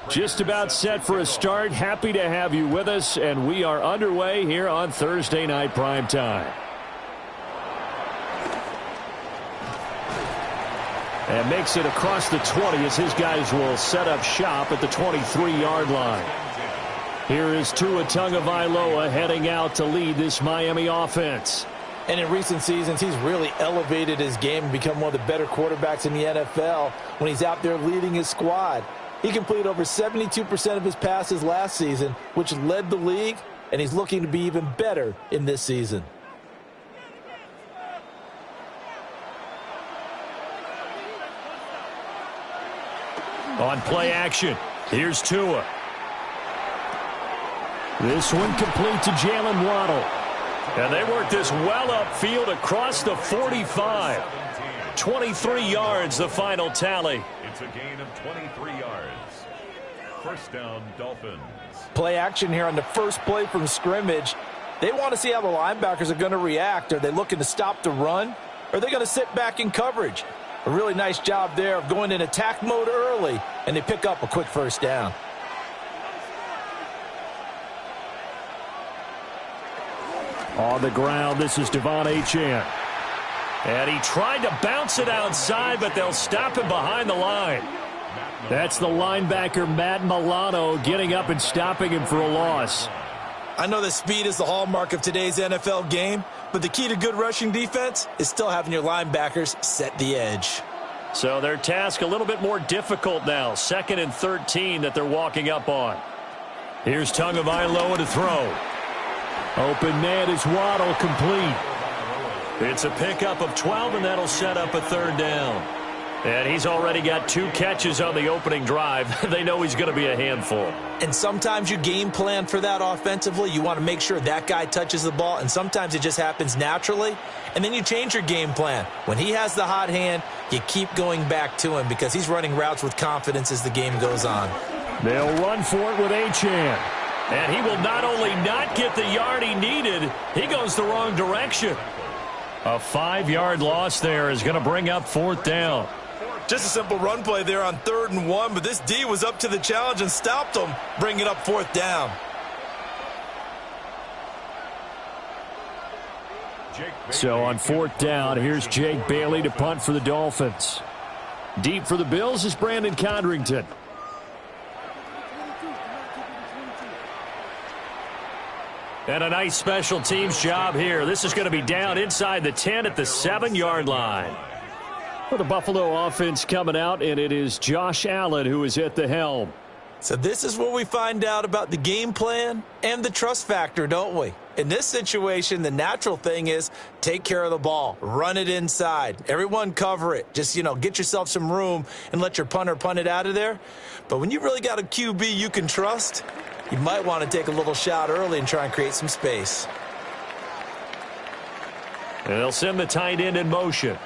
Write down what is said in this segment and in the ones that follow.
Just about set for a start. Happy to have you with us, and we are underway here on Thursday Night Primetime. And makes it across the 20 as his guys will set up shop at the 23-yard line. Here is Tua Tagovailoa heading out to lead this Miami offense. And in recent seasons, he's really elevated his game and become one of the better quarterbacks in the NFL when he's out there leading his squad. He completed over 72% of his passes last season, which led the league, and he's looking to be even better in this season. On play action, here's Tua. This one complete to Jalen Waddle. And they work this well upfield across the 45. 23 yards, the final tally. It's a gain of 23 yards. First down, Dolphins. Play action here on the first play from scrimmage. They want to see how the linebackers are going to react. Are they looking to stop the run? Or are they going to sit back in coverage? A really nice job there of going in attack mode early, and they pick up a quick first down. On the ground, this is Devon Achane. And he tried to bounce it outside, but they'll stop him behind the line. That's the linebacker, Matt Milano, getting up and stopping him for a loss. I know that speed is the hallmark of today's NFL game, but the key to good rushing defense is still having your linebackers set the edge. So their task a little bit more difficult now. 2nd and 13 that they're walking up on. Here's Tagovailoa to throw. Open man is Waddle, complete. It's a pickup of 12, and that'll set up a third down. And he's already got 2 catches on the opening drive. They know he's going to be a handful. And sometimes you game plan for that offensively. You want to make sure that guy touches the ball, and sometimes it just happens naturally. And then you change your game plan. When he has the hot hand, you keep going back to him because he's running routes with confidence as the game goes on. They'll run for it with Achane. And he will not only not get the yard he needed, he goes the wrong direction. A 5-yard loss there is going to bring up 4th down. Just a simple run play there on 3rd and 1, but this D was up to the challenge and stopped him, bringing up 4th down. So on 4th down, here's Jake Bailey to punt for the Dolphins. Deep for the Bills is Brandon Codrington. And a nice special teams job here. This is going to be down inside the 10 at the 7-yard line. For the Buffalo offense coming out, and it is Josh Allen who is at the helm. So this is where we find out about the game plan and the trust factor, don't we? In this situation, the natural thing is take care of the ball, run it inside. Everyone cover it. Just, get yourself some room and let your punter punt it out of there. But when you really got a QB you can trust, you might want to take a little shot early and try and create some space. And they'll send the tight end in motion.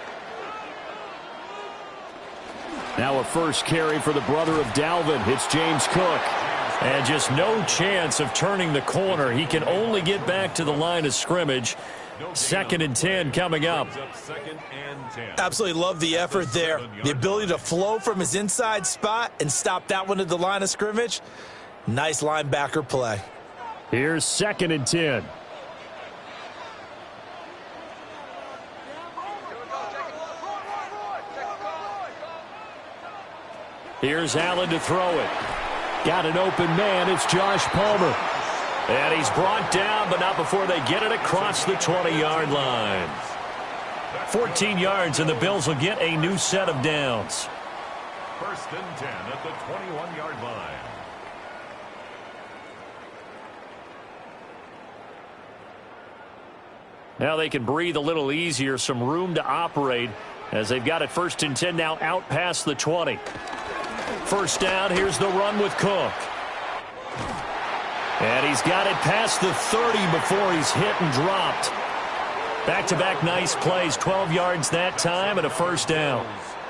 Now a first carry for the brother of Dalvin. It's James Cook. And just no chance of turning the corner. He can only get back to the line of scrimmage. 2nd and 10 coming up. Absolutely love the effort there. The ability to flow from his inside spot and stop that one at the line of scrimmage. Nice linebacker play. Here's 2nd and 10. Here's Allen to throw it. Got an open man. It's Josh Palmer. And he's brought down, but not before they get it across the 20-yard line. 14 yards, and the Bills will get a new set of downs. 1st and 10 at the 21-yard line. Now they can breathe a little easier, some room to operate as they've got it 1st and 10 now out past the 20. First down, here's the run with Cook. And he's got it past the 30 before he's hit and dropped. Back-to-back nice plays, 12 yards that time and a first down.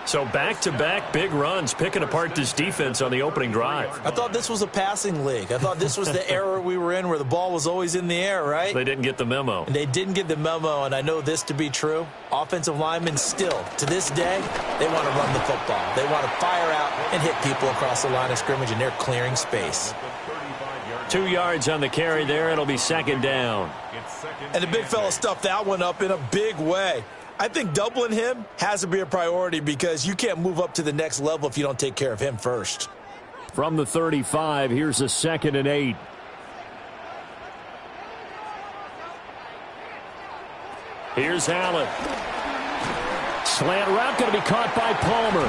So back-to-back big runs, picking apart this defense on the opening drive. I thought this was a passing league. I thought this was the era we were in where the ball was always in the air, right? They didn't get the memo. And they didn't get the memo, and I know this to be true. Offensive linemen still, to this day, they want to run the football. They want to fire out and hit people across the line of scrimmage, and they're clearing space. 2 yards on the carry there. It'll be second down. And the big fella stuffed that one up in a big way. I think doubling him has to be a priority because you can't move up to the next level if you don't take care of him first. From the 35, here's a 2nd and 8. Here's Allen. Slant route going to be caught by Palmer.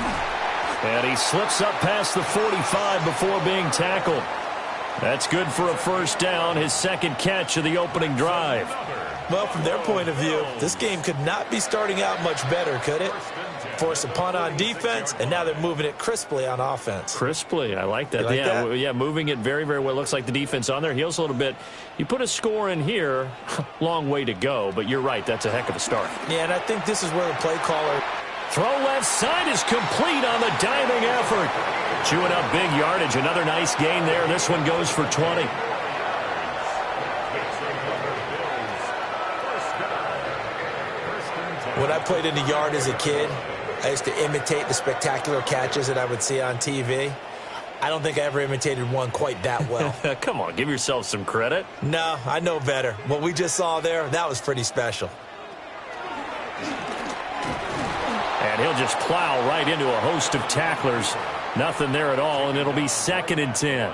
And he slips up past the 45 before being tackled. That's good for a first down, his second catch of the opening drive. Well, from their point of view, this game could not be starting out much better, could it? Force a punt on defense, and now they're moving it crisply on offense. Crisply, I like that. Like that? Yeah, moving it very, very well. Looks like the defense on their heels a little bit. You put a score in here, long way to go, but you're right, that's a heck of a start. Yeah, and I think this is where the play caller... Throw left side is complete on the diving effort. Chewing up big yardage. Another nice gain there. This one goes for 20. When I played in the yard as a kid, I used to imitate the spectacular catches that I would see on TV. I don't think I ever imitated one quite that well. Come on, give yourself some credit. No, I know better. What we just saw there, that was pretty special. And he'll just plow right into a host of tacklers. Nothing there at all, and it'll be 2nd and 10.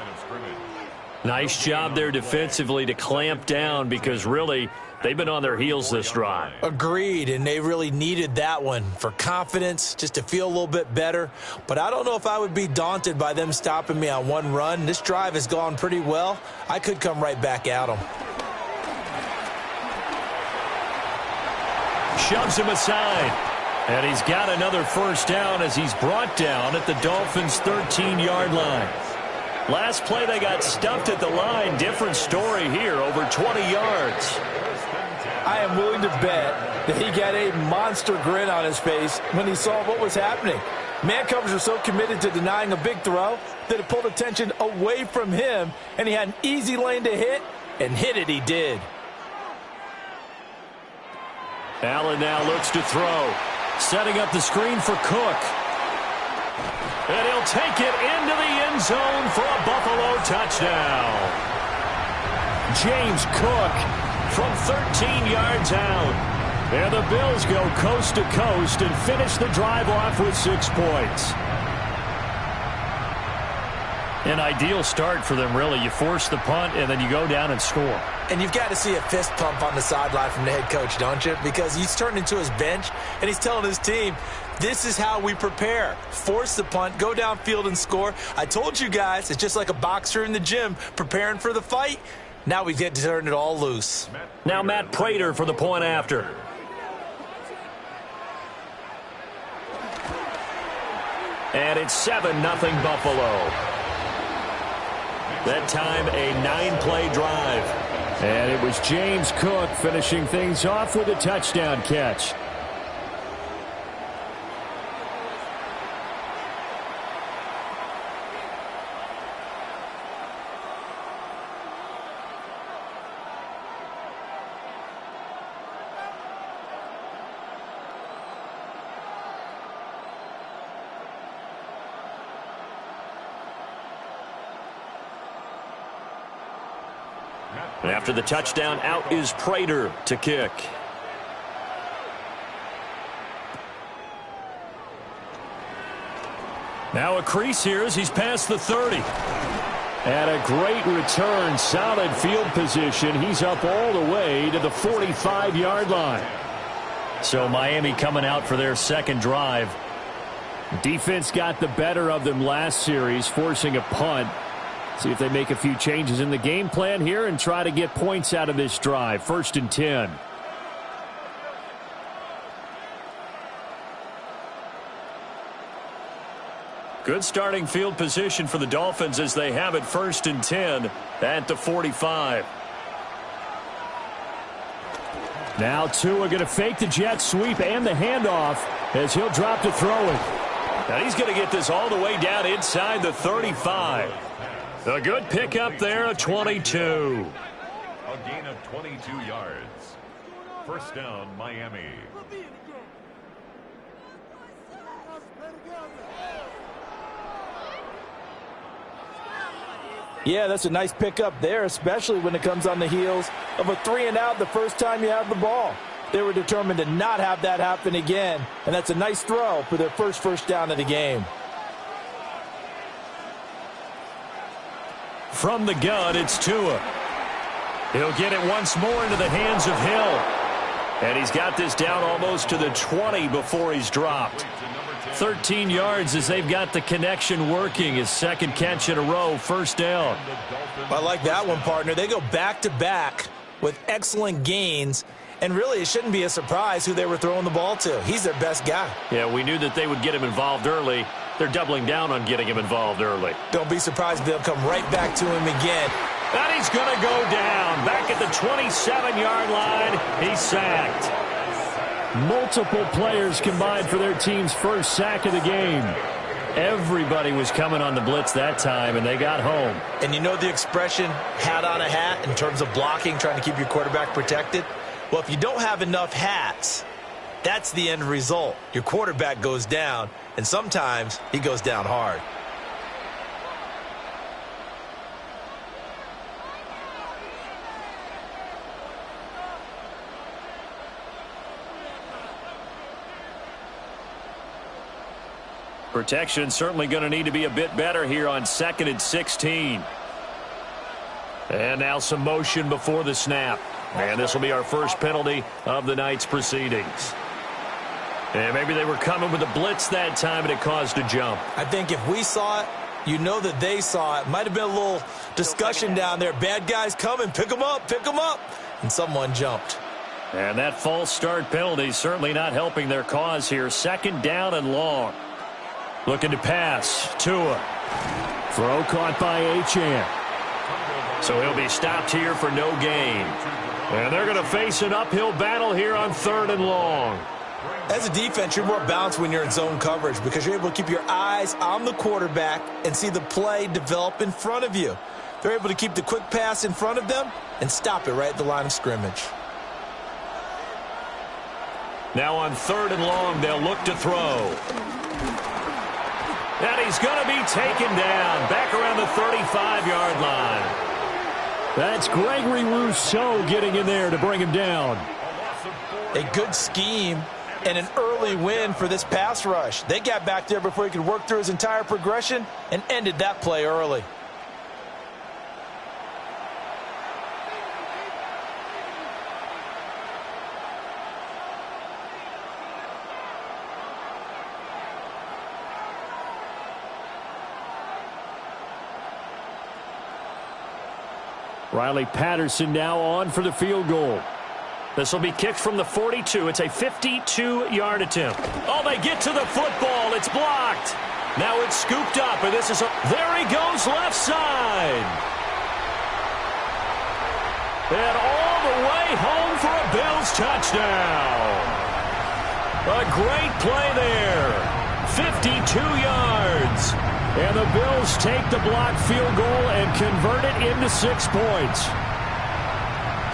Nice job there defensively to clamp down because really they've been on their heels this drive. Agreed, and they really needed that one for confidence, just to feel a little bit better. But I don't know if I would be daunted by them stopping me on one run. This drive has gone pretty well. I could come right back at them. Shoves him aside. And he's got another first down as he's brought down at the Dolphins' 13-yard line. Last play, they got stuffed at the line. Different story here, over 20 yards. I am willing to bet that he got a monster grin on his face when he saw what was happening. Man covers are so committed to denying a big throw that it pulled attention away from him, and he had an easy lane to hit, and hit it he did. Allen now looks to throw. Setting up the screen for Cook. And he'll take it into the end zone for a Buffalo touchdown. James Cook from 13 yards out. And the Bills go coast to coast and finish the drive off with 6 points. An ideal start for them, really. You force the punt, and then you go down and score. And you've got to see a fist pump on the sideline from the head coach, don't you? Because he's turned into his bench, and he's telling his team, this is how we prepare. Force the punt, go downfield and score. I told you guys, it's just like a boxer in the gym preparing for the fight. Now we get to turn it all loose. Now Matt Prater for the point after. And it's 7-0 Buffalo. That time a 9-play drive. And it was James Cook finishing things off with a touchdown catch. After the touchdown, out is Prater to kick. Now a crease here as he's past the 30. And a great return, solid field position. He's up all the way to the 45-yard line. So Miami coming out for their second drive. Defense got the better of them last series, forcing a punt. See if they make a few changes in the game plan here and try to get points out of this drive. 1st and 10. Good starting field position for the Dolphins as they have it 1st and 10 at the 45. Now Tua going to fake the jet sweep and the handoff as he'll drop to throw it. And he's going to get this all the way down inside the 35. A good pickup there, a 22. A gain of 22 yards. First down, Miami. Yeah, that's a nice pickup there, especially when it comes on the heels of a 3-and-out the first time you have the ball. They were determined to not have that happen again, and that's a nice throw for their first down of the game. From the gun, it's Tua. He'll get it once more into the hands of Hill. And he's got this down almost to the 20 before he's dropped. 13 yards as they've got the connection working. His second catch in a row, first down. I like that one, partner. They go back-to-back with excellent gains. And really, it shouldn't be a surprise who they were throwing the ball to. He's their best guy. Yeah, we knew that they would get him involved early. They're doubling down on getting him involved early. Don't be surprised if they'll come right back to him again. And he's going to go down. Back at the 27-yard line, he's sacked. Multiple players combined for their team's first sack of the game. Everybody was coming on the blitz that time, and they got home. And you know the expression, hat on a hat, in terms of blocking, trying to keep your quarterback protected? Well, if you don't have enough hats, that's the end result. Your quarterback goes down, and sometimes he goes down hard. Protection certainly going to need to be a bit better here on 2nd and 16. And now some motion before the snap. And this will be our first penalty of the night's proceedings. And maybe they were coming with a blitz that time and it caused a jump. I think if we saw it, you know that they saw it. Might have been a little discussion down there. Bad guys coming, pick them up, pick them up. And someone jumped. And that false start penalty certainly not helping their cause here. 2nd down and long. Looking to pass. Tua. Throw caught by Achane. So he'll be stopped here for no gain. And they're going to face an uphill battle here on 3rd and long. As a defense, you're more balanced when you're in zone coverage because you're able to keep your eyes on the quarterback and see the play develop in front of you. They're able to keep the quick pass in front of them and stop it right at the line of scrimmage. Now on 3rd and long, they'll look to throw. And he's going to be taken down back around the 35-yard line. That's Gregory Rousseau getting in there to bring him down. A good scheme and an early win for this pass rush. They got back there before he could work through his entire progression and ended that play early. Riley Patterson now on for the field goal. This will be kicked from the 42. It's a 52-yard attempt. Oh, they get to the football. It's blocked. Now it's scooped up, and this is there he goes left side. And all the way home for a Bills touchdown. A great play there. 52 yards. And the Bills take the blocked field goal and convert it into 6 points.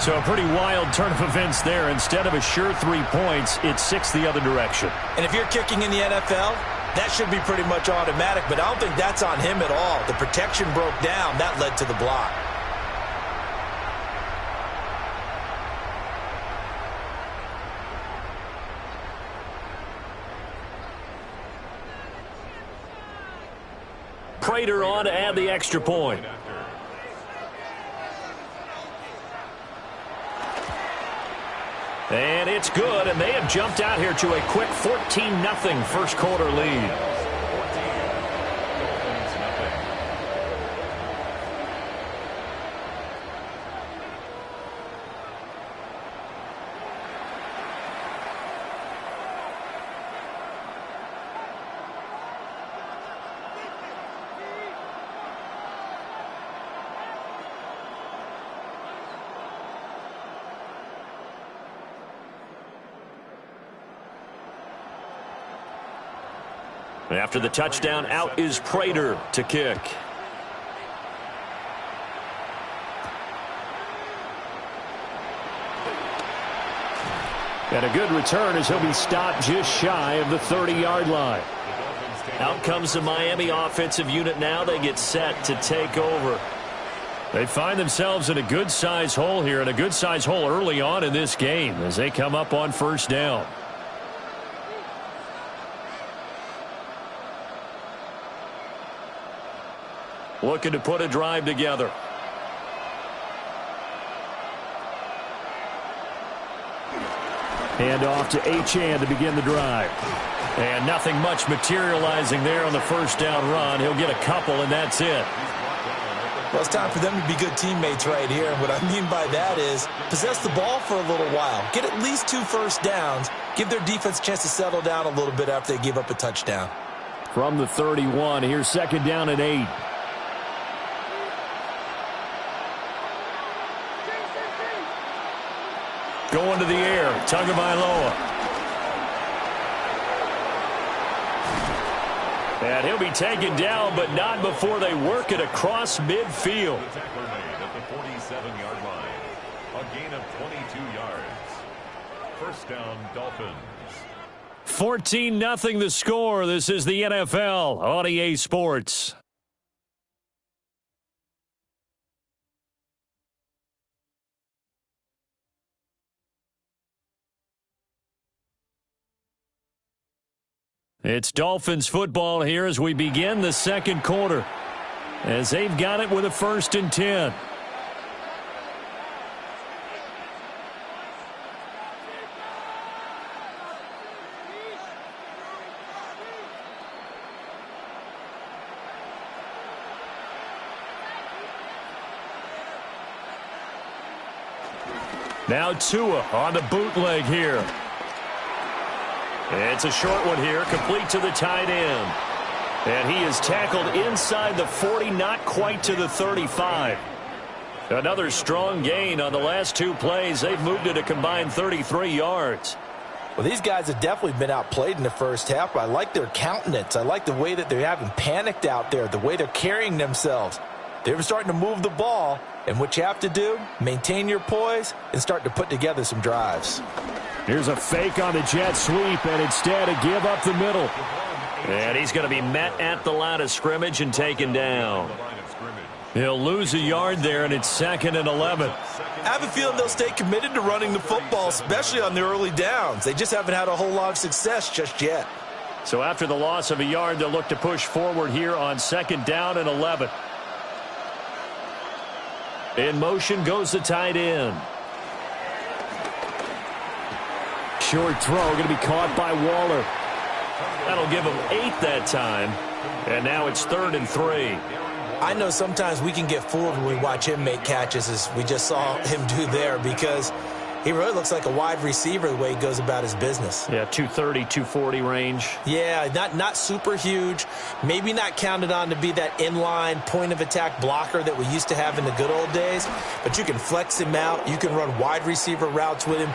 So a pretty wild turn of events there. Instead of a sure 3 points, it's 6 the other direction. And if you're kicking in the NFL, that should be pretty much automatic, but I don't think that's on him at all. The protection broke down. That led to the block. Prater on to add the extra point. And it's good, and they have jumped out here to a quick 14-0 first quarter lead. After the touchdown, out is Prater to kick. And a good return as he'll be stopped just shy of the 30-yard line. Out comes the Miami offensive unit now. They get set to take over. They find themselves in a good-sized hole here, and a good-sized hole early on in this game as they come up on first down. Looking to put a drive together. Hand off to Achane to begin the drive. And nothing much materializing there on the first down run. He'll get a couple, and that's it. Well, it's time for them to be good teammates right here. And what I mean by that is possess the ball for a little while. Get at least 2 first downs. Give their defense a chance to settle down a little bit after they give up a touchdown. From the 31, here's second down and 8. Going to the air, Tagovailoa. And he'll be taken down, but not before they work it across midfield. The tackler made at the 47-yard line. A gain of 22 yards. First down, Dolphins. 14-0 the score. This is the NFL on EA Sports. It's Dolphins football here as we begin the second quarter, as they've got it with a 1st and 10. Now Tua on the bootleg here. It's a short one here, complete to the tight end. And he is tackled inside the 40, not quite to the 35. Another strong gain on the last 2 plays. They've moved it a combined 33 yards. Well, these guys have definitely been outplayed in the first half, but I like their countenance. I like the way that they haven't panicked out there, the way they're carrying themselves. They're starting to move the ball, and what you have to do, maintain your poise and start to put together some drives. Here's a fake on the jet sweep, and instead a give up the middle. And he's going to be met at the line of scrimmage and taken down. He'll lose a yard there, and it's 2nd and 11. I have a feeling they'll stay committed to running the football, especially on the early downs. They just haven't had a whole lot of success just yet. So after the loss of a yard, they'll look to push forward here on 2nd down and 11. In motion goes the tight end. Short throw, going to be caught by Waller. That'll give him 8 that time. And now it's 3rd and 3. I know sometimes we can get fooled when we watch him make catches, as we just saw him do there, because he really looks like a wide receiver the way he goes about his business. Yeah, 230, 240 range. Yeah, not super huge. Maybe not counted on to be that inline point-of-attack blocker that we used to have in the good old days. But you can flex him out. You can run wide receiver routes with him.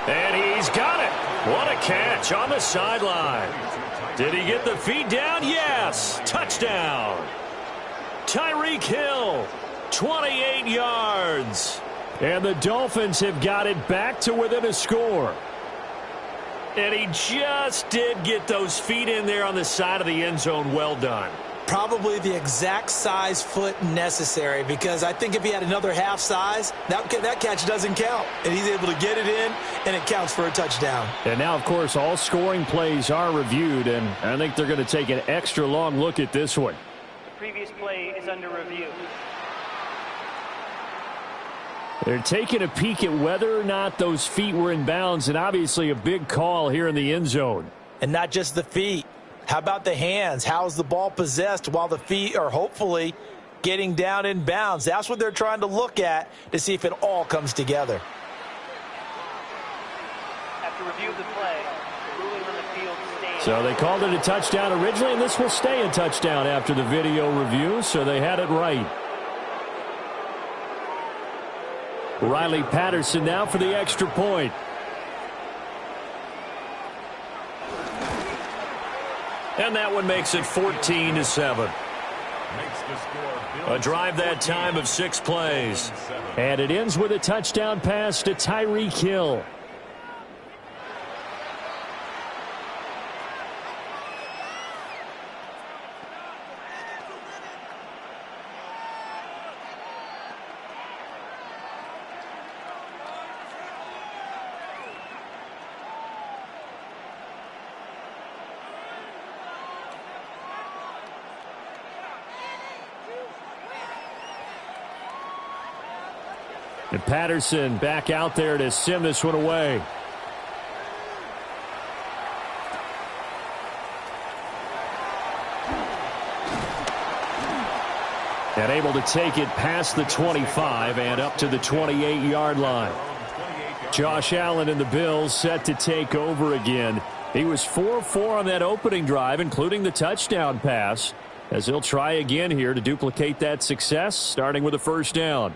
And he's got it. What a catch on the sideline. Did he get the feet down? Yes. Touchdown. Tyreek Hill, 28 yards. And the Dolphins have got it back to within a score. And he just did get those feet in there on the side of the end zone. Well done. Probably the exact size foot necessary, because I think if he had another half size, that catch doesn't count. And he's able to get it in, and it counts for a touchdown. And now, of course, all scoring plays are reviewed, and I think they're going to take an extra long look at this one. The previous play is under review. They're taking a peek at whether or not those feet were in bounds, and obviously a big call here in the end zone. And not just the feet. How about the hands? How's the ball possessed while the feet are hopefully getting down in bounds? That's what they're trying to look at to see if it all comes together. After review of the play, the ruling on the field stands. So they called it a touchdown originally, and this will stay a touchdown after the video review, so they had it right. Riley Patterson now for the extra point. And that one makes it 14-7. A drive that time of 6 plays. And it ends with a touchdown pass to Tyreek Hill. And Patterson back out there to send this one away. And able to take it past the 25 and up to the 28-yard line. Josh Allen and the Bills set to take over again. He was 4-4 on that opening drive, including the touchdown pass, as he'll try again here to duplicate that success, starting with a first down.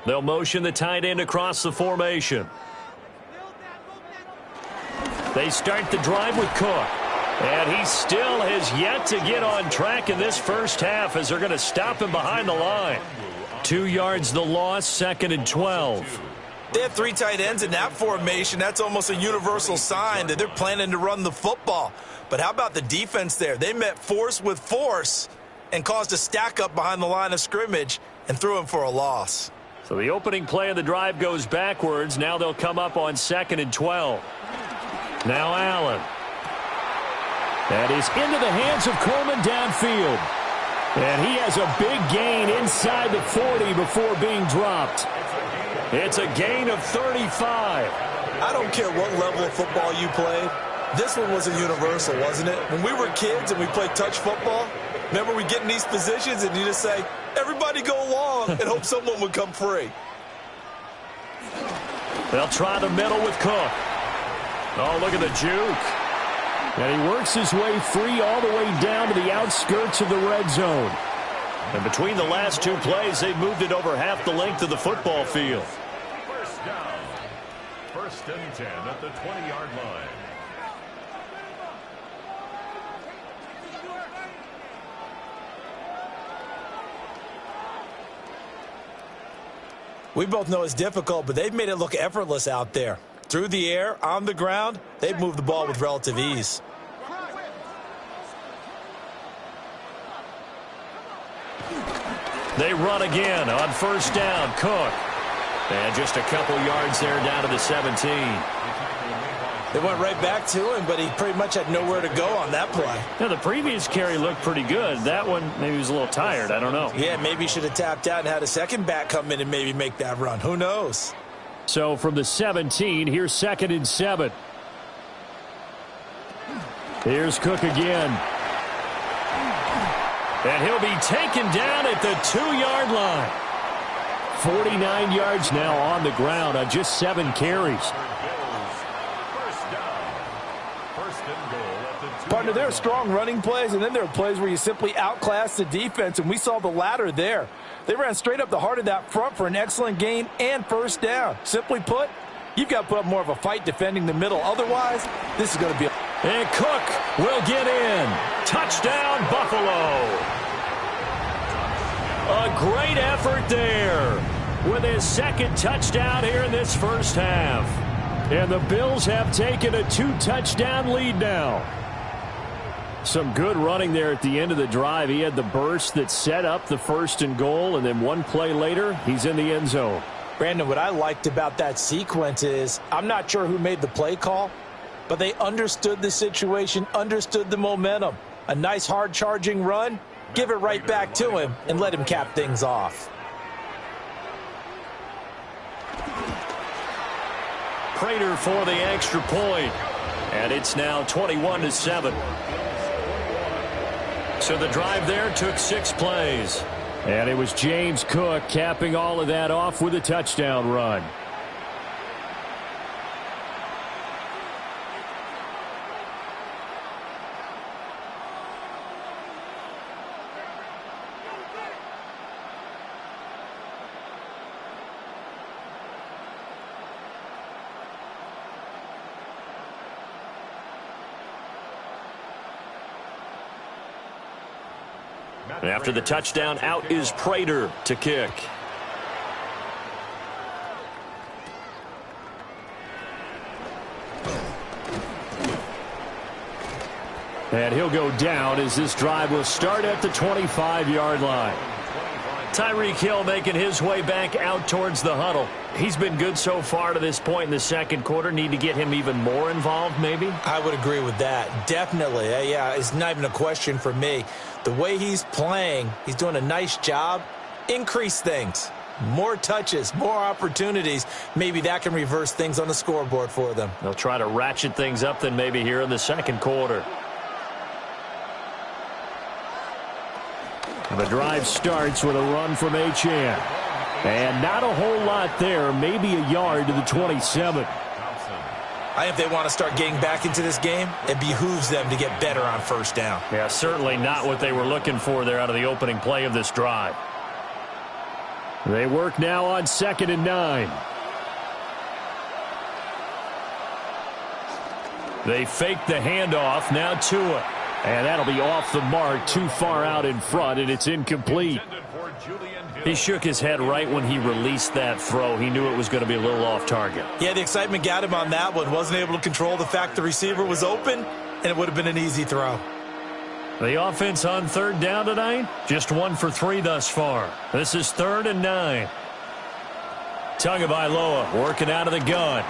They'll motion the tight end across the formation. They start the drive with Cook. And he still has yet to get on track in this first half as they're going to stop him behind the line. 2 yards the loss, 2nd and 12. They have 3 tight ends in that formation. That's almost a universal sign that they're planning to run the football. But how about the defense there? They met force with force and caused a stack up behind the line of scrimmage and threw him for a loss. So the opening play of the drive goes backwards. Now they'll come up on 2nd and 12. Now Allen. That is into the hands of Coleman downfield. And he has a big gain inside the 40 before being dropped. It's a gain of 35. I don't care what level of football you played. This one was a universal, wasn't it? When we were kids and we played touch football, remember we get in these positions and you just say, everybody go along and hope someone would come free. They'll try the middle with Cook. Oh, look at the juke. And he works his way free all the way down to the outskirts of the red zone. And between the last 2 plays, they've moved it over half the length of the football field. First down. 1st and 10 at the 20-yard line. We both know it's difficult, but they've made it look effortless out there. Through the air, on the ground, they've moved the ball with relative ease. They run again on 1st down. Cook. And just a couple yards there down to the 17. They went right back to him, but he pretty much had nowhere to go on that play. Now, the previous carry looked pretty good. That one, maybe he was a little tired. I don't know. Yeah, maybe he should have tapped out and had a second back come in and maybe make that run. Who knows? So from the 17, here's 2nd and 7. Here's Cook again. And he'll be taken down at the 2-yard line. 49 yards now on the ground on just 7 carries. Partner, there are strong running plays, and then there are plays where you simply outclass the defense, and we saw the latter there. They ran straight up the heart of that front for an excellent gain and 1st down. Simply put, you've got to put up more of a fight defending the middle. Otherwise, this is going to be And Cook will get in. Touchdown, Buffalo. A great effort there with his 2nd touchdown here in this first half. And the Bills have taken a 2-touchdown lead now. Some good running there at the end of the drive. He had the burst that set up the 1st and goal, and then 1 play later, he's in the end zone. Brandon, what I liked about that sequence is I'm not sure who made the play call, but they understood the situation, understood the momentum. A nice hard-charging run, give it right back to him, and let him cap things off. Prater for the extra point. And it's now 21-7. So the drive there took 6 plays. And it was James Cook capping all of that off with a touchdown run. After the touchdown, out is Prater to kick. And he'll go down as this drive will start at the 25-yard line. Tyreek Hill making his way back out towards the huddle. He's been good so far to this point in the second quarter. Need to get him even more involved, maybe? I would agree with that. Definitely. Yeah, it's not even a question for me. The way he's playing, he's doing a nice job. Increase things. More touches, more opportunities. Maybe that can reverse things on the scoreboard for them. They'll try to ratchet things up then maybe here in the second quarter. The drive starts with a run from Achane. And not a whole lot there, maybe a yard to the 27. I think if they want to start getting back into this game, it behooves them to get better on first down. Yeah, certainly not what they were looking for there out of the opening play of this drive. They work now on 2nd and 9. They fake the handoff, now Tua. And that'll be off the mark, too far out in front, and it's incomplete. He shook his head right when he released that throw. He knew it was going to be a little off target. Yeah, the excitement got him on that one. Wasn't able to control the fact the receiver was open, and it would have been an easy throw. The offense on 3rd down tonight, just 1 for 3 thus far. This is 3rd and 9. Tagovailoa working out of the gun.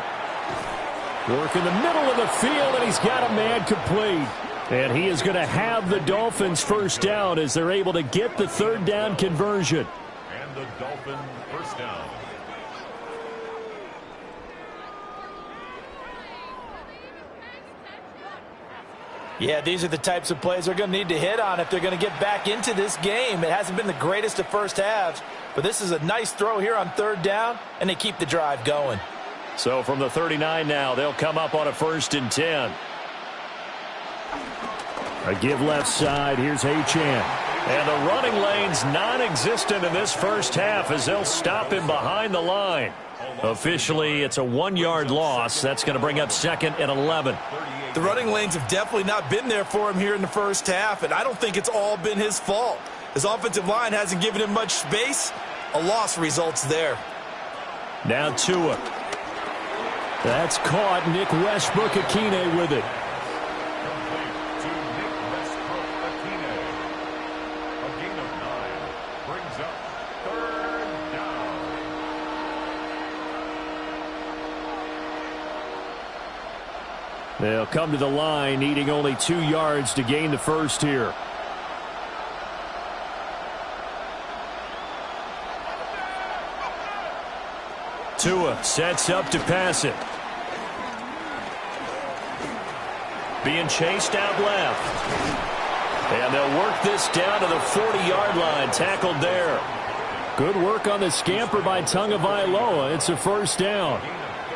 Working the middle of the field, and he's got a man complete. And he is going to have the Dolphins first down as they're able to get the 3rd down conversion. And the Dolphins first down. Yeah, these are the types of plays they're going to need to hit on if they're going to get back into this game. It hasn't been the greatest of first halves, but this is a nice throw here on 3rd down, and they keep the drive going. So from the 39 now, they'll come up on a 1st and 10. A give left side. Here's Achane. And the running lane's non-existent in this first half as they'll stop him behind the line. Officially, it's a 1-yard loss. That's going to bring up 2nd and 11. The running lanes have definitely not been there for him here in the first half, and I don't think it's all been his fault. His offensive line hasn't given him much space. A loss results there. Now Tua. That's caught. Nick Westbrook-Akine with it. They'll come to the line, needing only 2 yards to gain the first here. Tua sets up to pass it. Being chased out left. And they'll work this down to the 40-yard line, tackled there. Good work on the scamper by Tagovailoa. It's a first down.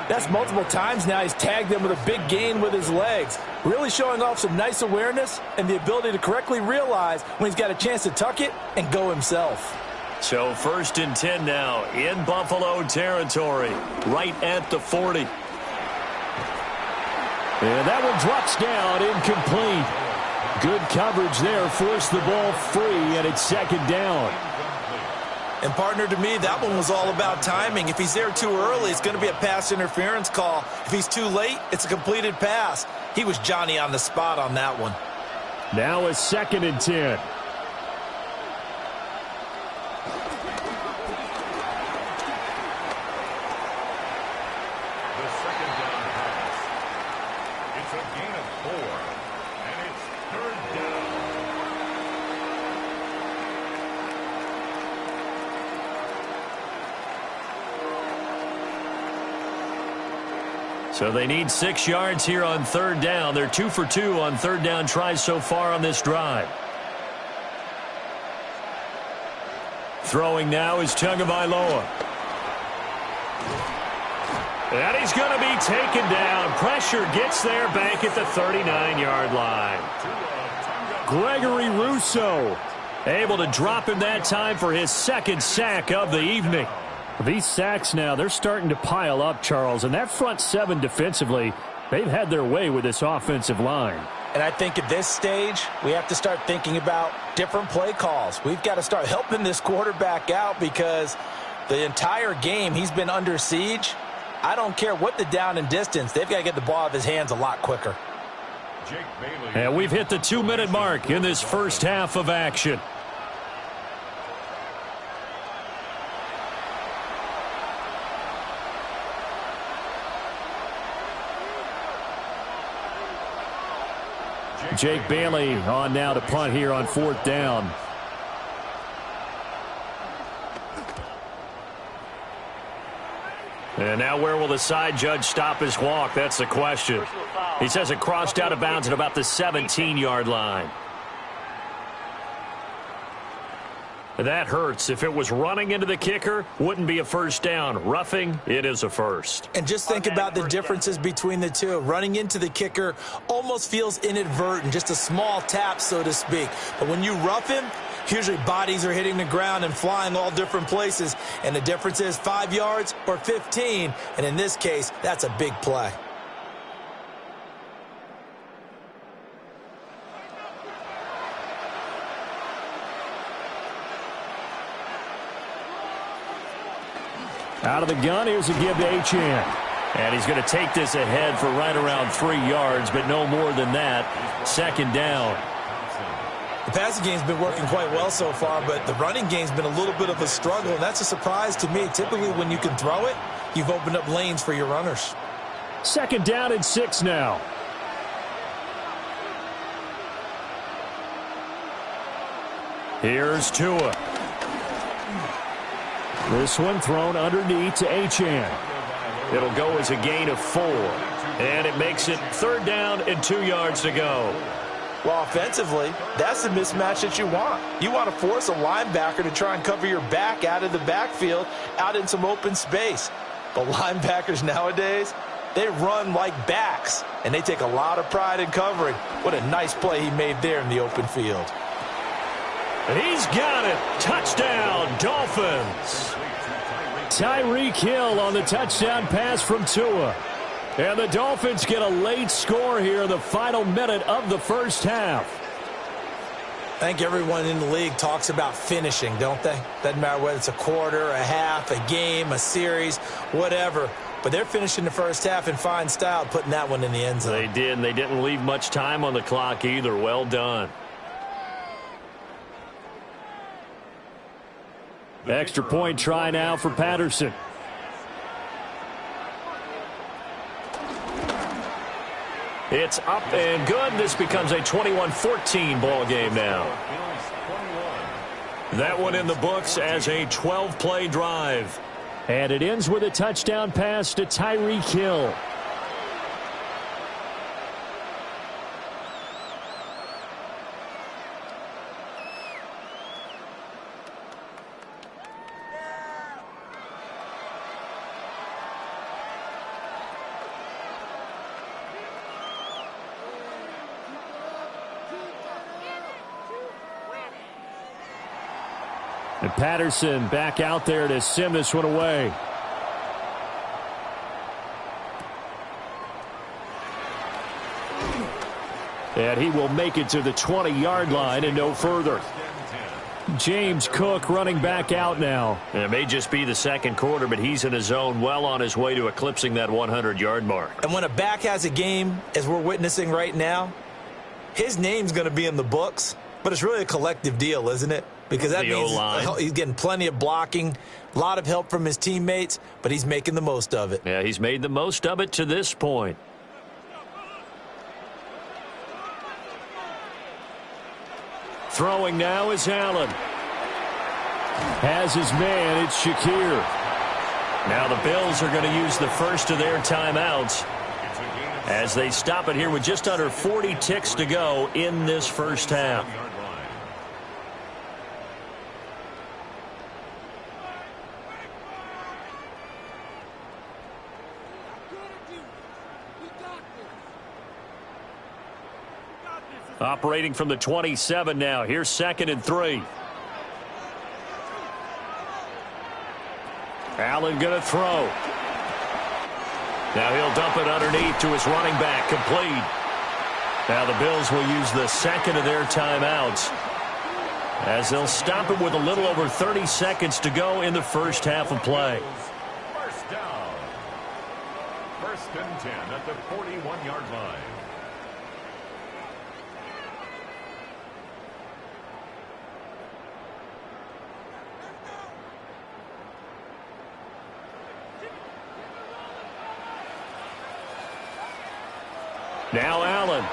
That's multiple times now he's tagged them with a big gain with his legs. Really showing off some nice awareness and the ability to correctly realize when he's got a chance to tuck it and go himself. So 1st and 10 now in Buffalo territory, right at the 40. And that one drops down, incomplete. Good coverage there, forced the ball free, and it's 2nd down. And, partner, to me, that one was all about timing. If he's there too early, it's going to be a pass interference call. If he's too late, it's a completed pass. He was Johnny on the spot on that one. Now it's 2nd and 10. The 2nd down pass. It's a gain of 4, and it's 3rd down. So they need 6 yards here on 3rd down. They're 2 for 2 on 3rd down tries so far on this drive. Throwing now is Tagovailoa. And he's going to be taken down. Pressure gets there back at the 39-yard line. Gregory Rousseau able to drop him that time for his 2nd sack of the evening. These sacks now, they're starting to pile up, Charles. And that front 7 defensively, they've had their way with this offensive line. And I think at this stage, we have to start thinking about different play calls. We've got to start helping this quarterback out because the entire game he's been under siege. I don't care what the down and distance. They've got to get the ball out of his hands a lot quicker. And we've hit the 2-minute mark in this first half of action. Jake Bailey on now to punt here on 4th down. And now where will the side judge stop his walk? That's the question. He says it crossed out of bounds at about the 17-yard line. That hurts. If it was running into the kicker, wouldn't be a first down. Roughing, it is a first. And just think about the differences between the two. Running into the kicker almost feels inadvertent, just a small tap, so to speak. But when you rough him, usually bodies are hitting the ground and flying all different places. And the difference is 5 yards or 15. And in this case, that's a big play. Out of the gun, here's a give to Achane. And he's going to take this ahead for right around 3 yards, but no more than that. 2nd down. The passing game's been working quite well so far, but the running game's been a little bit of a struggle, and that's a surprise to me. Typically, when you can throw it, you've opened up lanes for your runners. 2nd down and 6 now. Here's Tua. This one thrown underneath to Achane. It'll go as a gain of 4. And it makes it 3rd down and 2 yards to go. Well, offensively, that's the mismatch that you want. You want to force a linebacker to try and cover your back out of the backfield, out in some open space. But linebackers nowadays, they run like backs, and they take a lot of pride in covering. What a nice play he made there in the open field. And he's got it. Touchdown, Dolphins. Tyreek Hill on the touchdown pass from Tua. And the Dolphins get a late score here in the final minute of the first half. I think everyone in the league talks about finishing, don't they? Doesn't matter whether it's a quarter, a half, a game, a series, whatever. But they're finishing the first half in fine style, putting that one in the end zone. They did, and they didn't leave much time on the clock either. Well done. Extra point try now for Patterson. It's up and good. This becomes a 21-14 ball game now. That one in the books as a 12-play drive. And it ends with a touchdown pass to Tyreek Hill. And Patterson back out there to send this one away. And he will make it to the 20-yard line and no further. James Cook running back out now. And it may just be the second quarter, but he's in his zone, well on his way to eclipsing that 100-yard mark. And when a back has a game, as we're witnessing right now, his name's going to be in the books, but it's really a collective deal, isn't it? Because that means he's getting plenty of blocking, a lot of help from his teammates, but he's making the most of it. Yeah, he's made the most of it to this point. Throwing now is Allen. Has his man, it's Shakir. Now the Bills are going to use the first of their timeouts as they stop it here with just under 40 ticks to go in this first half. Operating from the 27 now. Here's 2nd and 3. Allen going to throw. Now he'll dump it underneath to his running back. Complete. Now the Bills will use the second of their timeouts as they'll stop it with a little over 30 seconds to go in the first half of play. First down. First and 10 at the 41-yard line. Now Allen.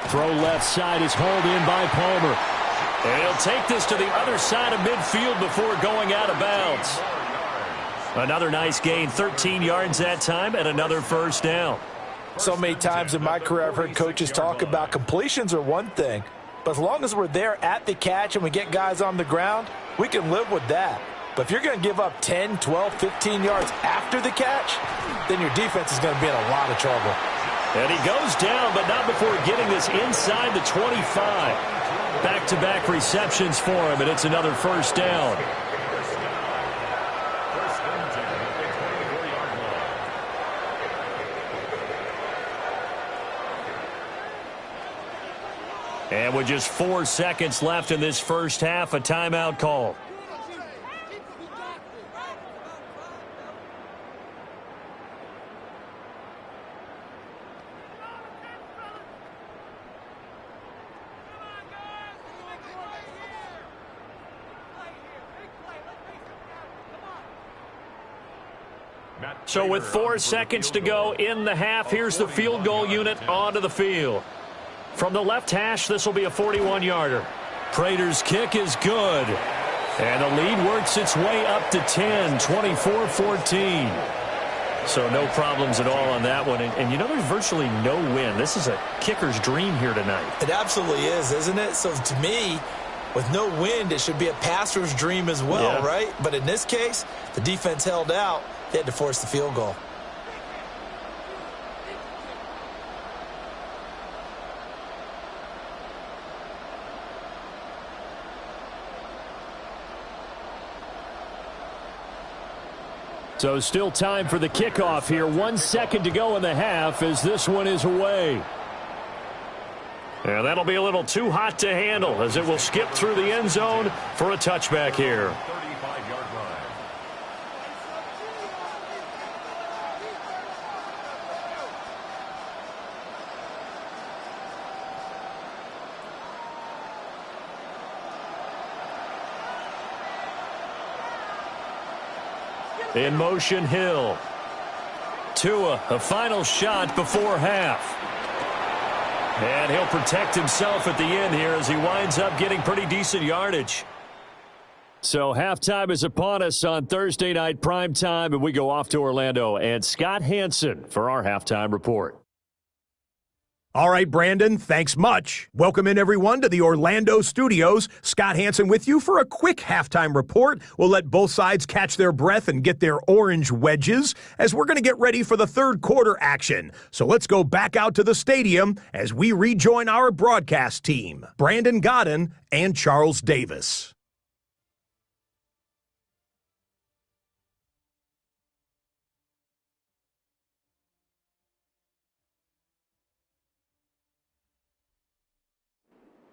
Throw left side is hauled in by Palmer. And he'll take this to the other side of midfield before going out of bounds. Another nice gain, 13 yards that time, and another first down. So many times in my career I've heard coaches talk about completions are one thing, but as long as we're there at the catch and we get guys on the ground, we can live with that. But if you're going to give up 10, 12, 15 yards after the catch, then your defense is going to be in a lot of trouble. And he goes down, but not before getting this inside the 25. Back-to-back receptions for him, and it's another first down. And with just 4 seconds left in this first half, a timeout call. So with 4 seconds to go in the half, here's the field goal unit onto the field. From the left hash, this will be a 41-yarder. Prater's kick is good. And the lead works its way up to 10, 24-14. So no problems at all on that one. And you know there's virtually no win. This is a kicker's dream here tonight. It absolutely is, isn't it? So to me, with no wind, it should be a passer's dream as well, right? But in this case, the defense held out. They had to force the field goal. So still time for the kickoff here. 1 second to go in the half as this one is away. And that'll be a little too hot to handle as it will skip through the end zone for a touchback here. 35-yard line. In motion, Hill. Tua, a final shot before half. And he'll protect himself at the end here as he winds up getting pretty decent yardage. So halftime is upon us on Thursday night primetime, and we go off to Orlando. And Scott Hansen for our halftime report. All right, Brandon, thanks much. Welcome in, everyone, to the Orlando studios. Scott Hansen with you for a quick halftime report. We'll let both sides catch their breath and get their orange wedges as we're going to get ready for the third quarter action. So let's go back out to the stadium as we rejoin our broadcast team, Brandon Godden and Charles Davis.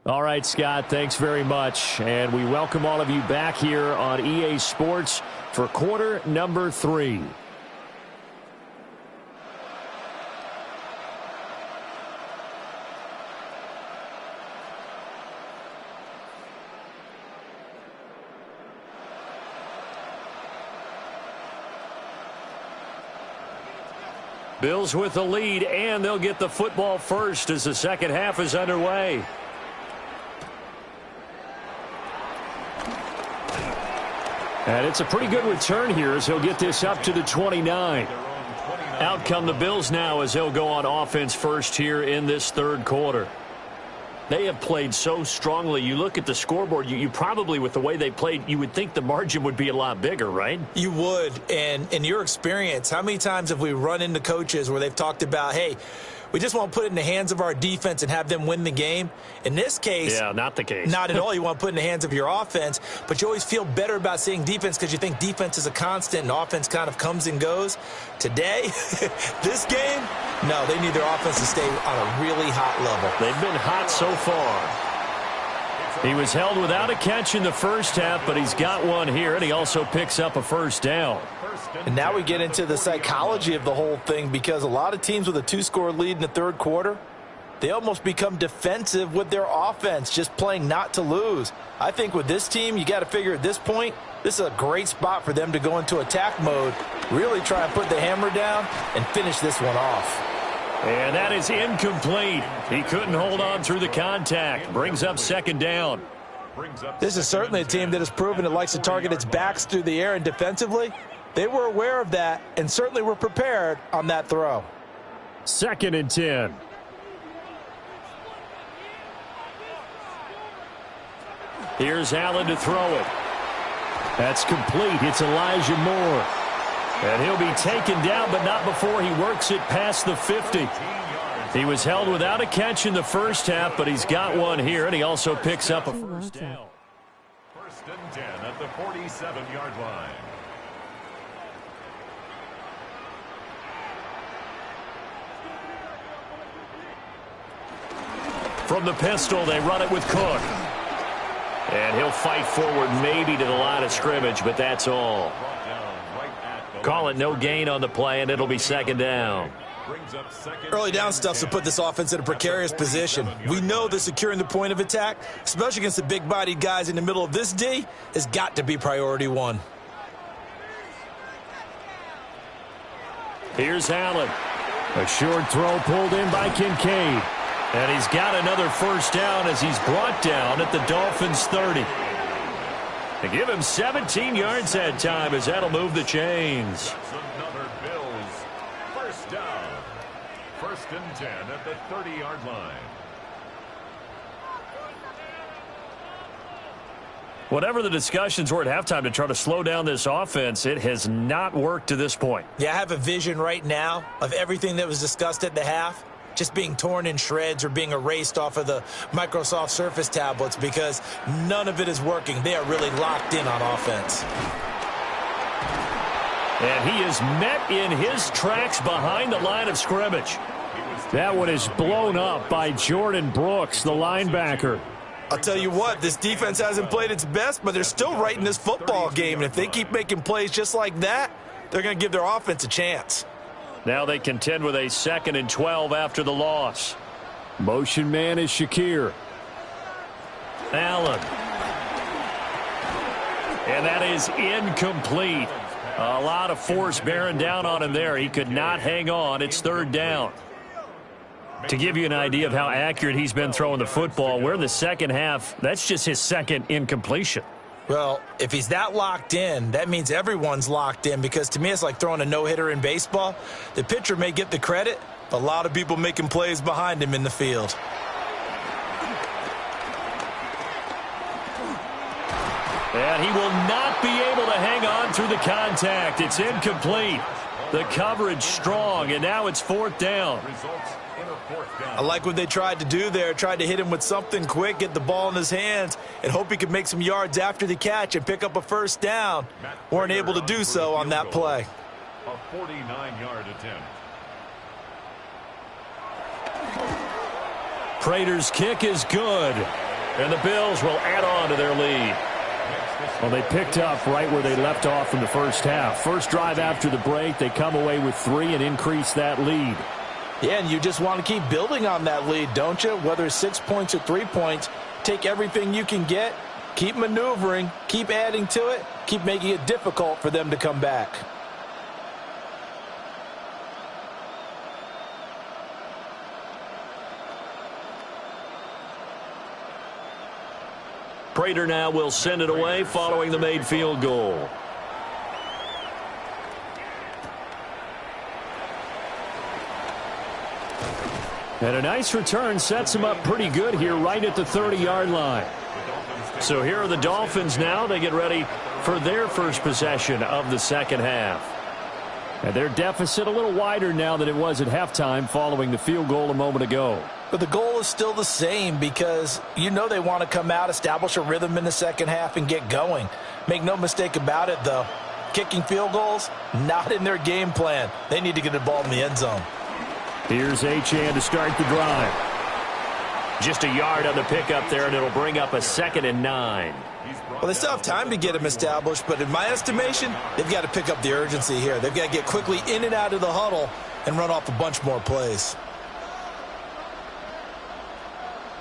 All right, Scott, thanks very much. And we welcome all of you back here on EA Sports for quarter number 3. Bills with the lead, and they'll get the football first as the second half is underway. And it's a pretty good return here as he'll get this up to the 29. Out come the Bills now as they'll go on offense first here in this third quarter. They have played so strongly. You look at the scoreboard, you probably, with the way they played, you would think the margin would be a lot bigger, right? You would. And in your experience, how many times have we run into coaches where they've talked about, hey, We just want to put it in the hands of our defense and have them win the game. In this case, yeah, not the case. Not at all. You want to put it in the hands of your offense, but you always feel better about seeing defense because you think defense is a constant and offense kind of comes and goes. Today, this game, no, they need their offense to stay on a really hot level. They've been hot so far. He was held without a catch in the first half, but he's got one here, and he also picks up a first down. And now we get into the psychology of the whole thing, because a lot of teams with a 2-score lead in the third quarter, they almost become defensive with their offense, just playing not to lose. I think with this team, you got to figure at this point, this is a great spot for them to go into attack mode, really try and put the hammer down and finish this one off. And that is incomplete. He couldn't hold on through the contact. Brings up second down. This is certainly a team that has proven it likes to target its backs through the air, and defensively, they were aware of that and certainly were prepared on that throw. 2nd and 10. Here's Allen to throw it. That's complete. It's Elijah Moore. And he'll be taken down, but not before he works it past the 50. He was held without a catch in the first half, but he's got one here, and he also picks up a first down. 1st and 10 at the 47-yard line. From the pistol, they run it with Cook. And he'll fight forward maybe to the line of scrimmage, but that's all. Call it no gain on the play, and it'll be second down. Early down stuff to put this offense in a precarious position. We know that securing the point of attack, especially against the big-bodied guys in the middle of this D, has got to be priority one. Here's Allen. A short throw pulled in by Kincaid. And he's got another first down as he's brought down at the Dolphins' 30. They give him 17 yards that time as that'll move the chains. That's another Bills first down. 1st and 10 at the 30-yard line. Whatever the discussions were at halftime to try to slow down this offense, it has not worked to this point. Yeah, I have a vision right now of everything that was discussed at the half just being torn in shreds or being erased off of the Microsoft Surface tablets because none of it is working. They are really locked in on offense. And he is met in his tracks behind the line of scrimmage. That one is blown up by Jordan Brooks, the linebacker. I'll tell you what, this defense hasn't played its best, but they're still right in this football game. And if they keep making plays just like that, they're going to give their offense a chance. Now they contend with a 2nd and 12 after the loss. Motion man is Shakir. Allen. And that is incomplete. A lot of force bearing down on him there. He could not hang on. It's 3rd down. To give you an idea of how accurate he's been throwing the football, we're in the second half. That's just his 2nd incompletion. Well, if he's that locked in, that means everyone's locked in because to me it's like throwing a no-hitter in baseball. The pitcher may get the credit, but a lot of people making plays behind him in the field. And he will not be able to hang on through the contact. It's incomplete. The coverage strong, and now it's 4th down. I like what they tried to do there, tried to hit him with something quick, get the ball in his hands, and hope he could make some yards after the catch and pick up a first down. Weren't able to do so on that play. A 49-yard attempt. Prater's kick is good, and the Bills will add on to their lead. Well, they picked up right where they left off in the first half. First drive after the break, they come away with 3 and increase that lead. Yeah, and you just want to keep building on that lead, don't you? Whether it's 6 points or 3 points, take everything you can get, keep maneuvering, keep adding to it, keep making it difficult for them to come back. Prater now will send it away following the made field goal. And a nice return sets him up pretty good here right at the 30-yard line. So here are the Dolphins now. They get ready for their first possession of the second half. And their deficit a little wider now than it was at halftime following the field goal a moment ago. But the goal is still the same because you know they want to come out, establish a rhythm in the second half, and get going. Make no mistake about it, though. Kicking field goals, not in their game plan. They need to get the ball in the end zone. Here's Achane to start the drive. Just a yard on the pickup there, and it'll bring up a 2nd and 9. Well, they still have time to get him established, but in my estimation, they've got to pick up the urgency here. They've got to get quickly in and out of the huddle and run off a bunch more plays.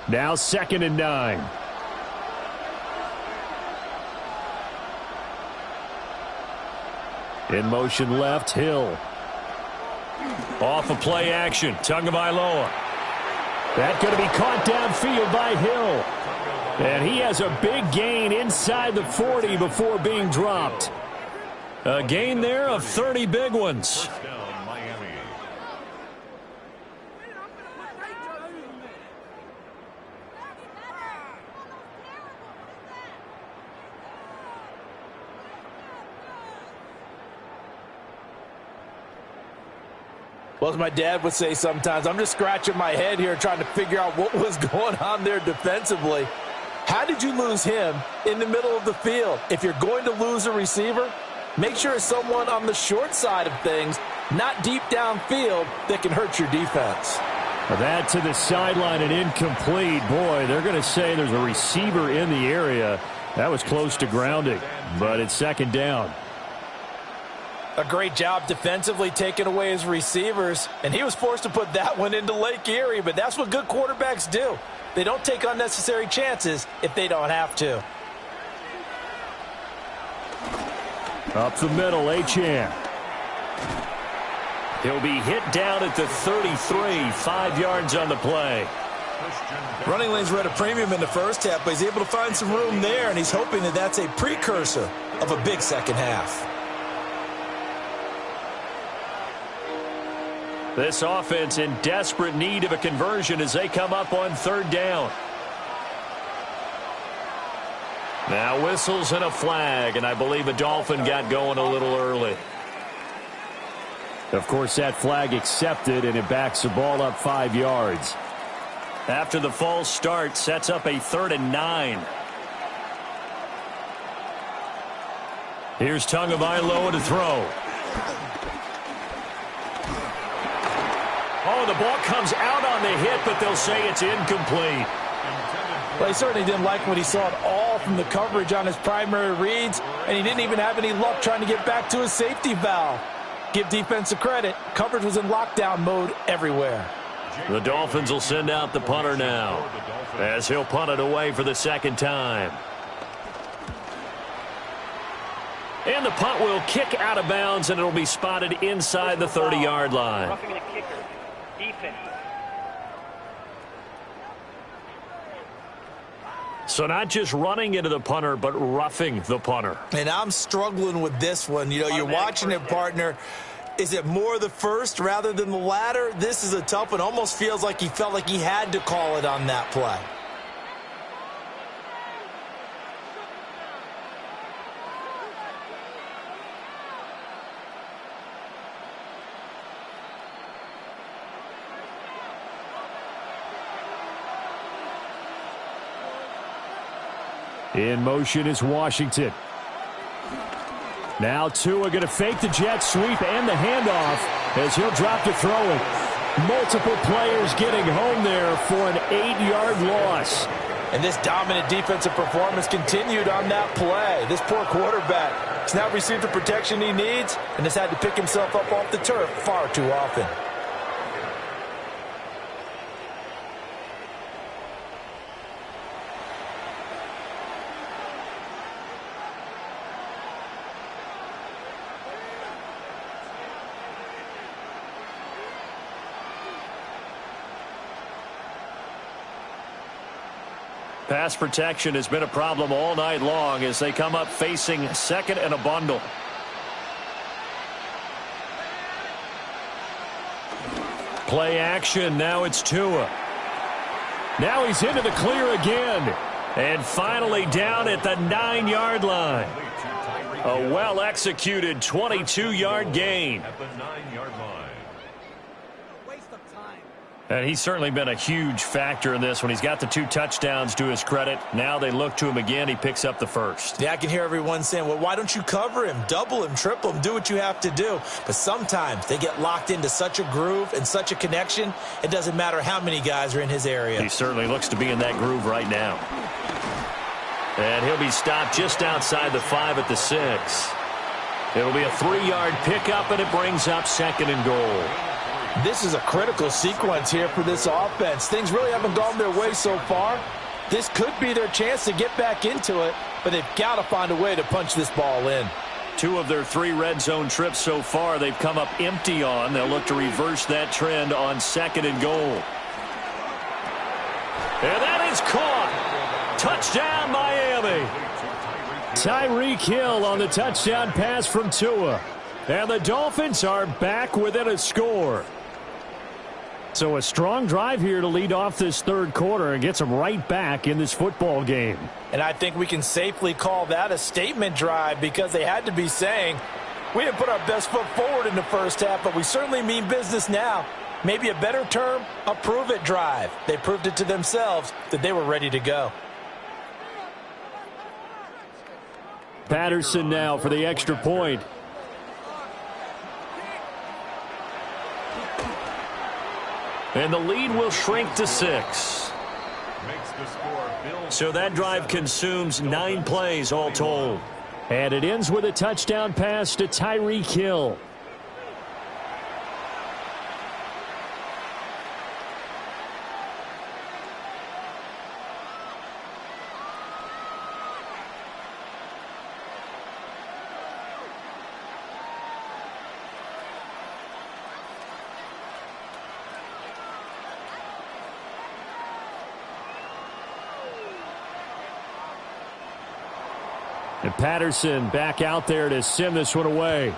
Now 2nd and 9. In motion left, Hill. Off of play action, Tagovailoa. That going to be caught downfield by Hill. And he has a big gain inside the 40 before being dropped. A gain there of 30 big ones. First down, Miami. Well, as my dad would say sometimes, I'm just scratching my head here trying to figure out what was going on there defensively. How did you lose him in the middle of the field? If you're going to lose a receiver, make sure it's someone on the short side of things, not deep downfield, that can hurt your defense. That to the sideline and incomplete. Boy, they're going to say there's a receiver in the area. That was close to grounding, but it's 2nd down. A great job defensively taking away his receivers, and he was forced to put that one into Lake Erie, but that's what good quarterbacks do. They don't take unnecessary chances if they don't have to. Up the middle, Achane. He'll be hit down at the 33, 5 yards on the play. Running lanes were at a premium in the first half, but he's able to find some room there, and he's hoping that that's a precursor of a big second half. This offense in desperate need of a conversion as they come up on 3rd down. Now whistles and a flag, and I believe a Dolphin got going a little early. Of course, that flag accepted, and it backs the ball up 5 yards. After the false start, sets up a 3rd and 9. Here's Tagovailoa to throw. Oh, the ball comes out on the hit, but they'll say it's incomplete. Well, he certainly didn't like what he saw at all from the coverage on his primary reads, and he didn't even have any luck trying to get back to his safety valve. Give defense a credit. Coverage was in lockdown mode everywhere. The Dolphins will send out the punter now, as he'll punt it away for the 2nd time. And the punt will kick out of bounds, and it'll be spotted inside the 30-yard line. Roughing the kicker. Defense. So not just running into the punter, but roughing the punter. And I'm struggling with this one. You know, you're watching it, partner. Is it more the first rather than the latter? This is a tough one. Almost feels like he felt like he had to call it on that play. In motion is Washington. Now Tua going to fake the jet sweep and the handoff as he'll drop to throw it. Multiple players getting home there for an 8-yard loss. And this dominant defensive performance continued on that play. This poor quarterback has now received the protection he needs and has had to pick himself up off the turf far too often. Pass protection has been a problem all night long as they come up facing 2nd and a bundle. Play action. Now it's Tua. Now he's into the clear again. And finally down at the 9-yard line. A well-executed 22-yard gain. At the 9-yard line. And he's certainly been a huge factor in this when he's got the 2 touchdowns to his credit. Now they look to him again. He picks up the first. Yeah, I can hear everyone saying, well, why don't you cover him? Double him, triple him, do what you have to do. But sometimes they get locked into such a groove and such a connection, it doesn't matter how many guys are in his area. He certainly looks to be in that groove right now. And he'll be stopped just outside the 5 at the 6. It'll be a 3-yard pickup, and it brings up 2nd and goal. This is a critical sequence here for this offense. Things really haven't gone their way so far. This could be their chance to get back into it, but they've got to find a way to punch this ball in. 2 of their 3 red zone trips so far they've come up empty on. They'll look to reverse that trend on 2nd and goal. And that is caught. Touchdown, Miami. Tyreek Hill on the touchdown pass from Tua. And the Dolphins are back within a score. So a strong drive here to lead off this 3rd quarter and gets them right back in this football game. And I think we can safely call that a statement drive because they had to be saying, we didn't put our best foot forward in the first half, but we certainly mean business now. Maybe a better term, a prove-it drive. They proved it to themselves that they were ready to go. Patterson now for the extra point. And the lead will shrink to 6. So that drive consumes 9 plays all told. And it ends with a touchdown pass to Tyreek Hill. And Patterson back out there to send this one away.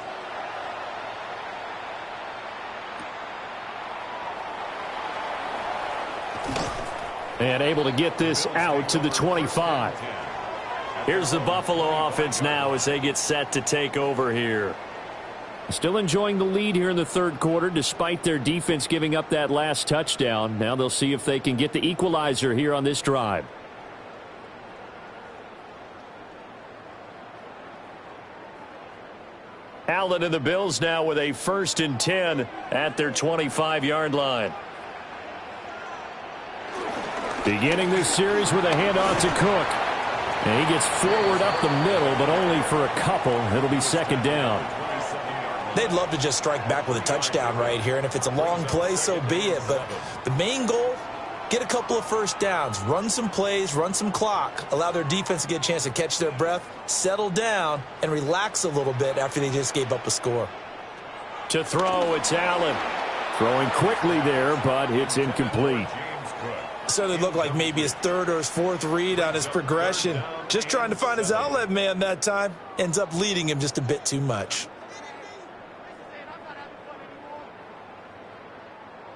And able to get this out to the 25. Here's the Buffalo offense now as they get set to take over here. Still enjoying the lead here in the 3rd quarter despite their defense giving up that last touchdown. Now they'll see if they can get the equalizer here on this drive. Allen and the Bills now with a 1st and 10 at their 25-yard line. Beginning this series with a handoff to Cook. And he gets forward up the middle, but only for a couple. It'll be 2nd down. They'd love to just strike back with a touchdown right here, and if it's a long play, so be it. But the main goal, get a couple of 1st downs, run some plays, run some clock, allow their defense to get a chance to catch their breath, settle down, and relax a little bit after they just gave up a score. To throw, it's Allen. Throwing quickly there, but it's incomplete. Certainly looked like maybe his 3rd or his 4th read on his progression. Just trying to find his outlet man that time. Ends up leading him just a bit too much.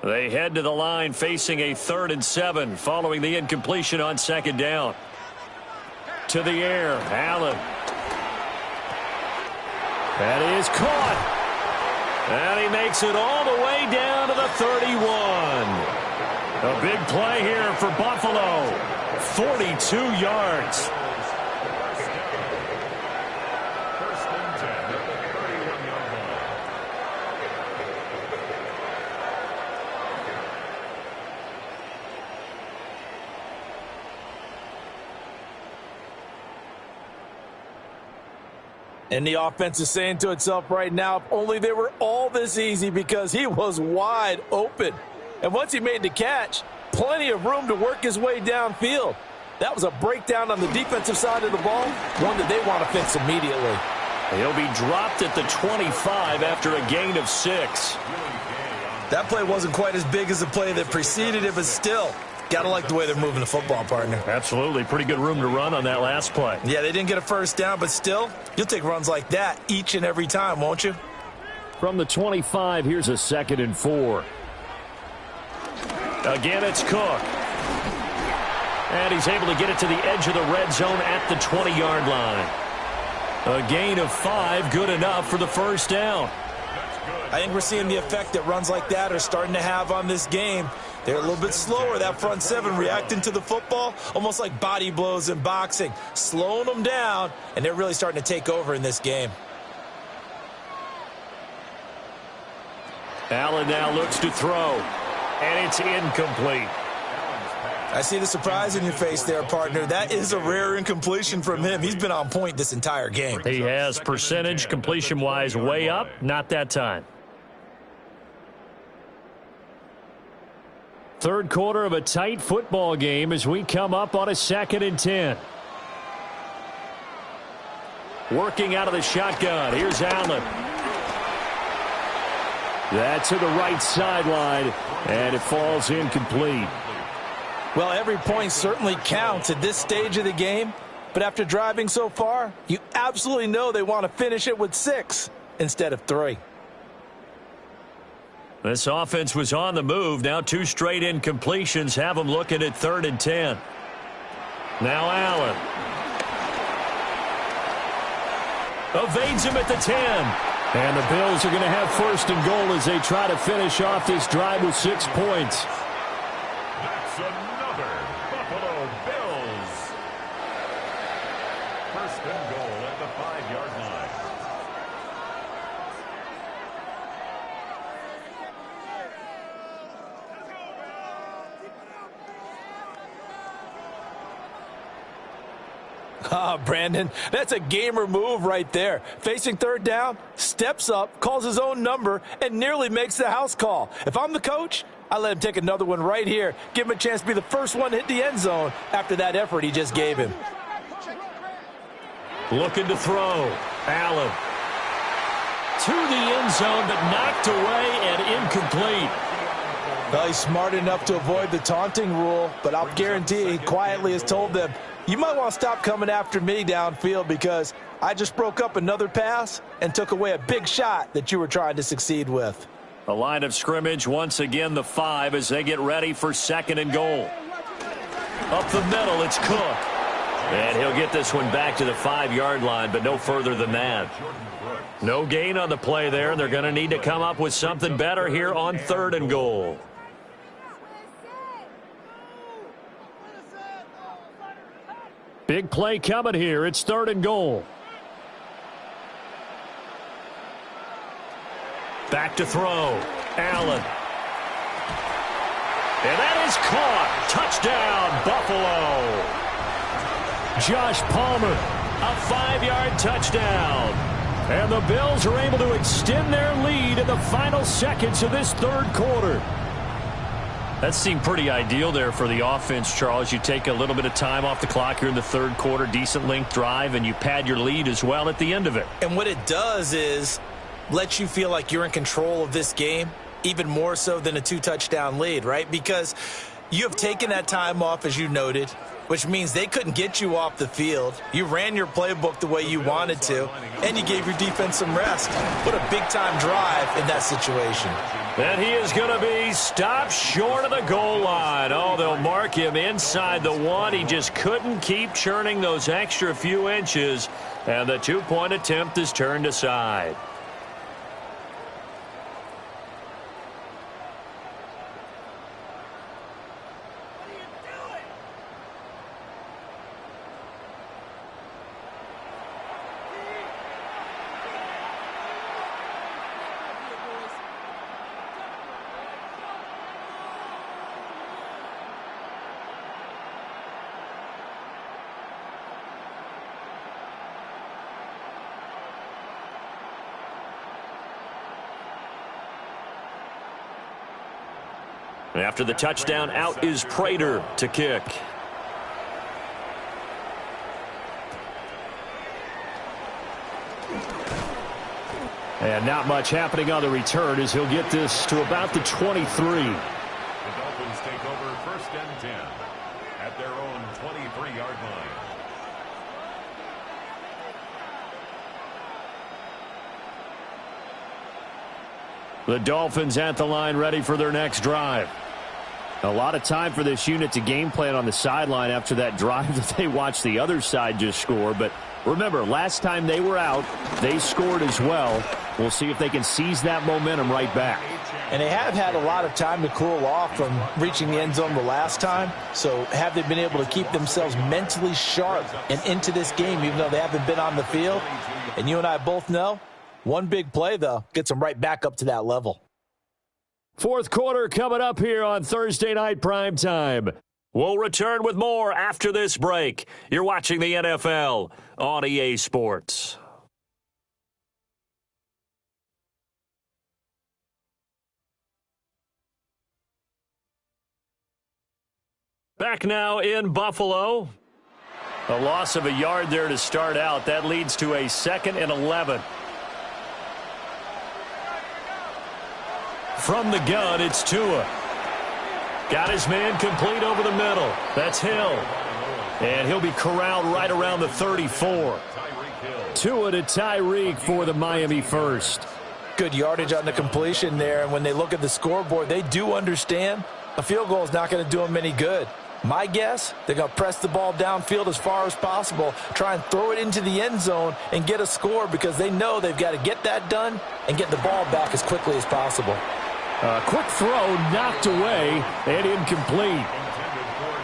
They head to the line facing a 3rd and 7 following the incompletion on 2nd down. To the air, Allen. That is caught. And he makes it all the way down to the 31. A big play here for Buffalo. 42 yards. And the offense is saying to itself right now, if only they were all this easy, because he was wide open. And once he made the catch, plenty of room to work his way downfield. That was a breakdown on the defensive side of the ball, one that they want to fix immediately. He'll be dropped at the 25 after a gain of 6. That play wasn't quite as big as the play that preceded it, but still, got to like the way they're moving the football, partner. Absolutely. Pretty good room to run on that last play. Yeah, they didn't get a 1st down, but still, you'll take runs like that each and every time, won't you? From the 25, here's a 2nd and 4. Again, it's Cook. And he's able to get it to the edge of the red zone at the 20-yard line. A gain of 5, good enough for the first down. I think we're seeing the effect that runs like that are starting to have on this game. They're a little bit slower, that front seven, reacting to the football, almost like body blows in boxing, slowing them down, and they're really starting to take over in this game. Allen now looks to throw, and it's incomplete. I see the surprise in your face there, partner. That is a rare incompletion from him. He's been on point this entire game. He has percentage completion-wise way up, not that time. Third quarter of a tight football game as we come up on a 2nd and 10. Working out of the shotgun. Here's Allen. That's to the right sideline, and it falls incomplete. Well, every point certainly counts at this stage of the game, but after driving so far, you absolutely know they want to finish it with 6 instead of 3. This offense was on the move. Now 2 straight incompletions have them looking at 3rd and 10. Now Allen. Evades him at the 10. And the Bills are going to have 1st and goal as they try to finish off this drive with 6 points. That's another Buffalo Bills. 1st and goal at the 5-yard line. Brandon, that's a gamer move right there. Facing 3rd down, steps up, calls his own number, and nearly makes the house call. If I'm the coach, I let him take another one right here. Give him a chance to be the first one to hit the end zone after that effort he just gave him. Looking to throw. Allen. To the end zone, but knocked away and incomplete. Well, he's smart enough to avoid the taunting rule, but I'll guarantee he quietly has told them, you might want to stop coming after me downfield because I just broke up another pass and took away a big shot that you were trying to succeed with. The line of scrimmage once again the 5 as they get ready for 2nd and goal. Up the middle, it's Cook. And he'll get this one back to the 5-yard line, but no further than that. No gain on the play there, and they're going to need to come up with something better here on 3rd and goal. Big play coming here. It's 3rd and goal. Back to throw. Allen. And that is caught. Touchdown, Buffalo. Josh Palmer, a 5-yard touchdown. And the Bills are able to extend their lead in the final seconds of this 3rd quarter. That seemed pretty ideal there for the offense, Charles. You take a little bit of time off the clock here in the 3rd quarter, decent length drive, and you pad your lead as well at the end of it. And what it does is let you feel like you're in control of this game, even more so than a 2-touchdown lead, right? Because you have taken that time off, as you noted, which means they couldn't get you off the field. You ran your playbook the way you wanted to, and you gave your defense some rest. What a big-time drive in that situation. And he is going to be stopped short of the goal line. Oh, they'll mark him inside the 1. He just couldn't keep churning those extra few inches, and the 2-point attempt is turned aside. After the touchdown, out is Prater to kick. And not much happening on the return as he'll get this to about the 23. The Dolphins take over 1st and 10 at their own 23-yard line. The Dolphins at the line ready for their next drive. A lot of time for this unit to game plan on the sideline after that drive that they watched the other side just score, but Remember, last time they were out, they scored as well. We'll see if they can seize that momentum right back. And they have had a lot of time to cool off from reaching the end zone the last time. So have they been able to keep themselves mentally sharp and into this game, even though they haven't been on the field? And you and I both know, one big play, though, gets them right back up to that level. Fourth quarter coming up here on Thursday Night Primetime. We'll return with more after this break. You're watching the NFL on EA Sports. Back now in Buffalo. A loss of a yard there to start out. That leads to a 2nd and 11. From the gun, it's Tua. Got his man complete over the middle. That's Hill. And he'll be corralled right around the 34. Tua to Tyreek for the Miami first. Good yardage on the completion there. And when they look at the scoreboard, they do understand a field goal is not going to do them any good. My guess, they're going to press the ball downfield as far as possible, try and throw it into the end zone and get a score because they know they've got to get that done and get the ball back as quickly as possible. A quick throw knocked away and incomplete.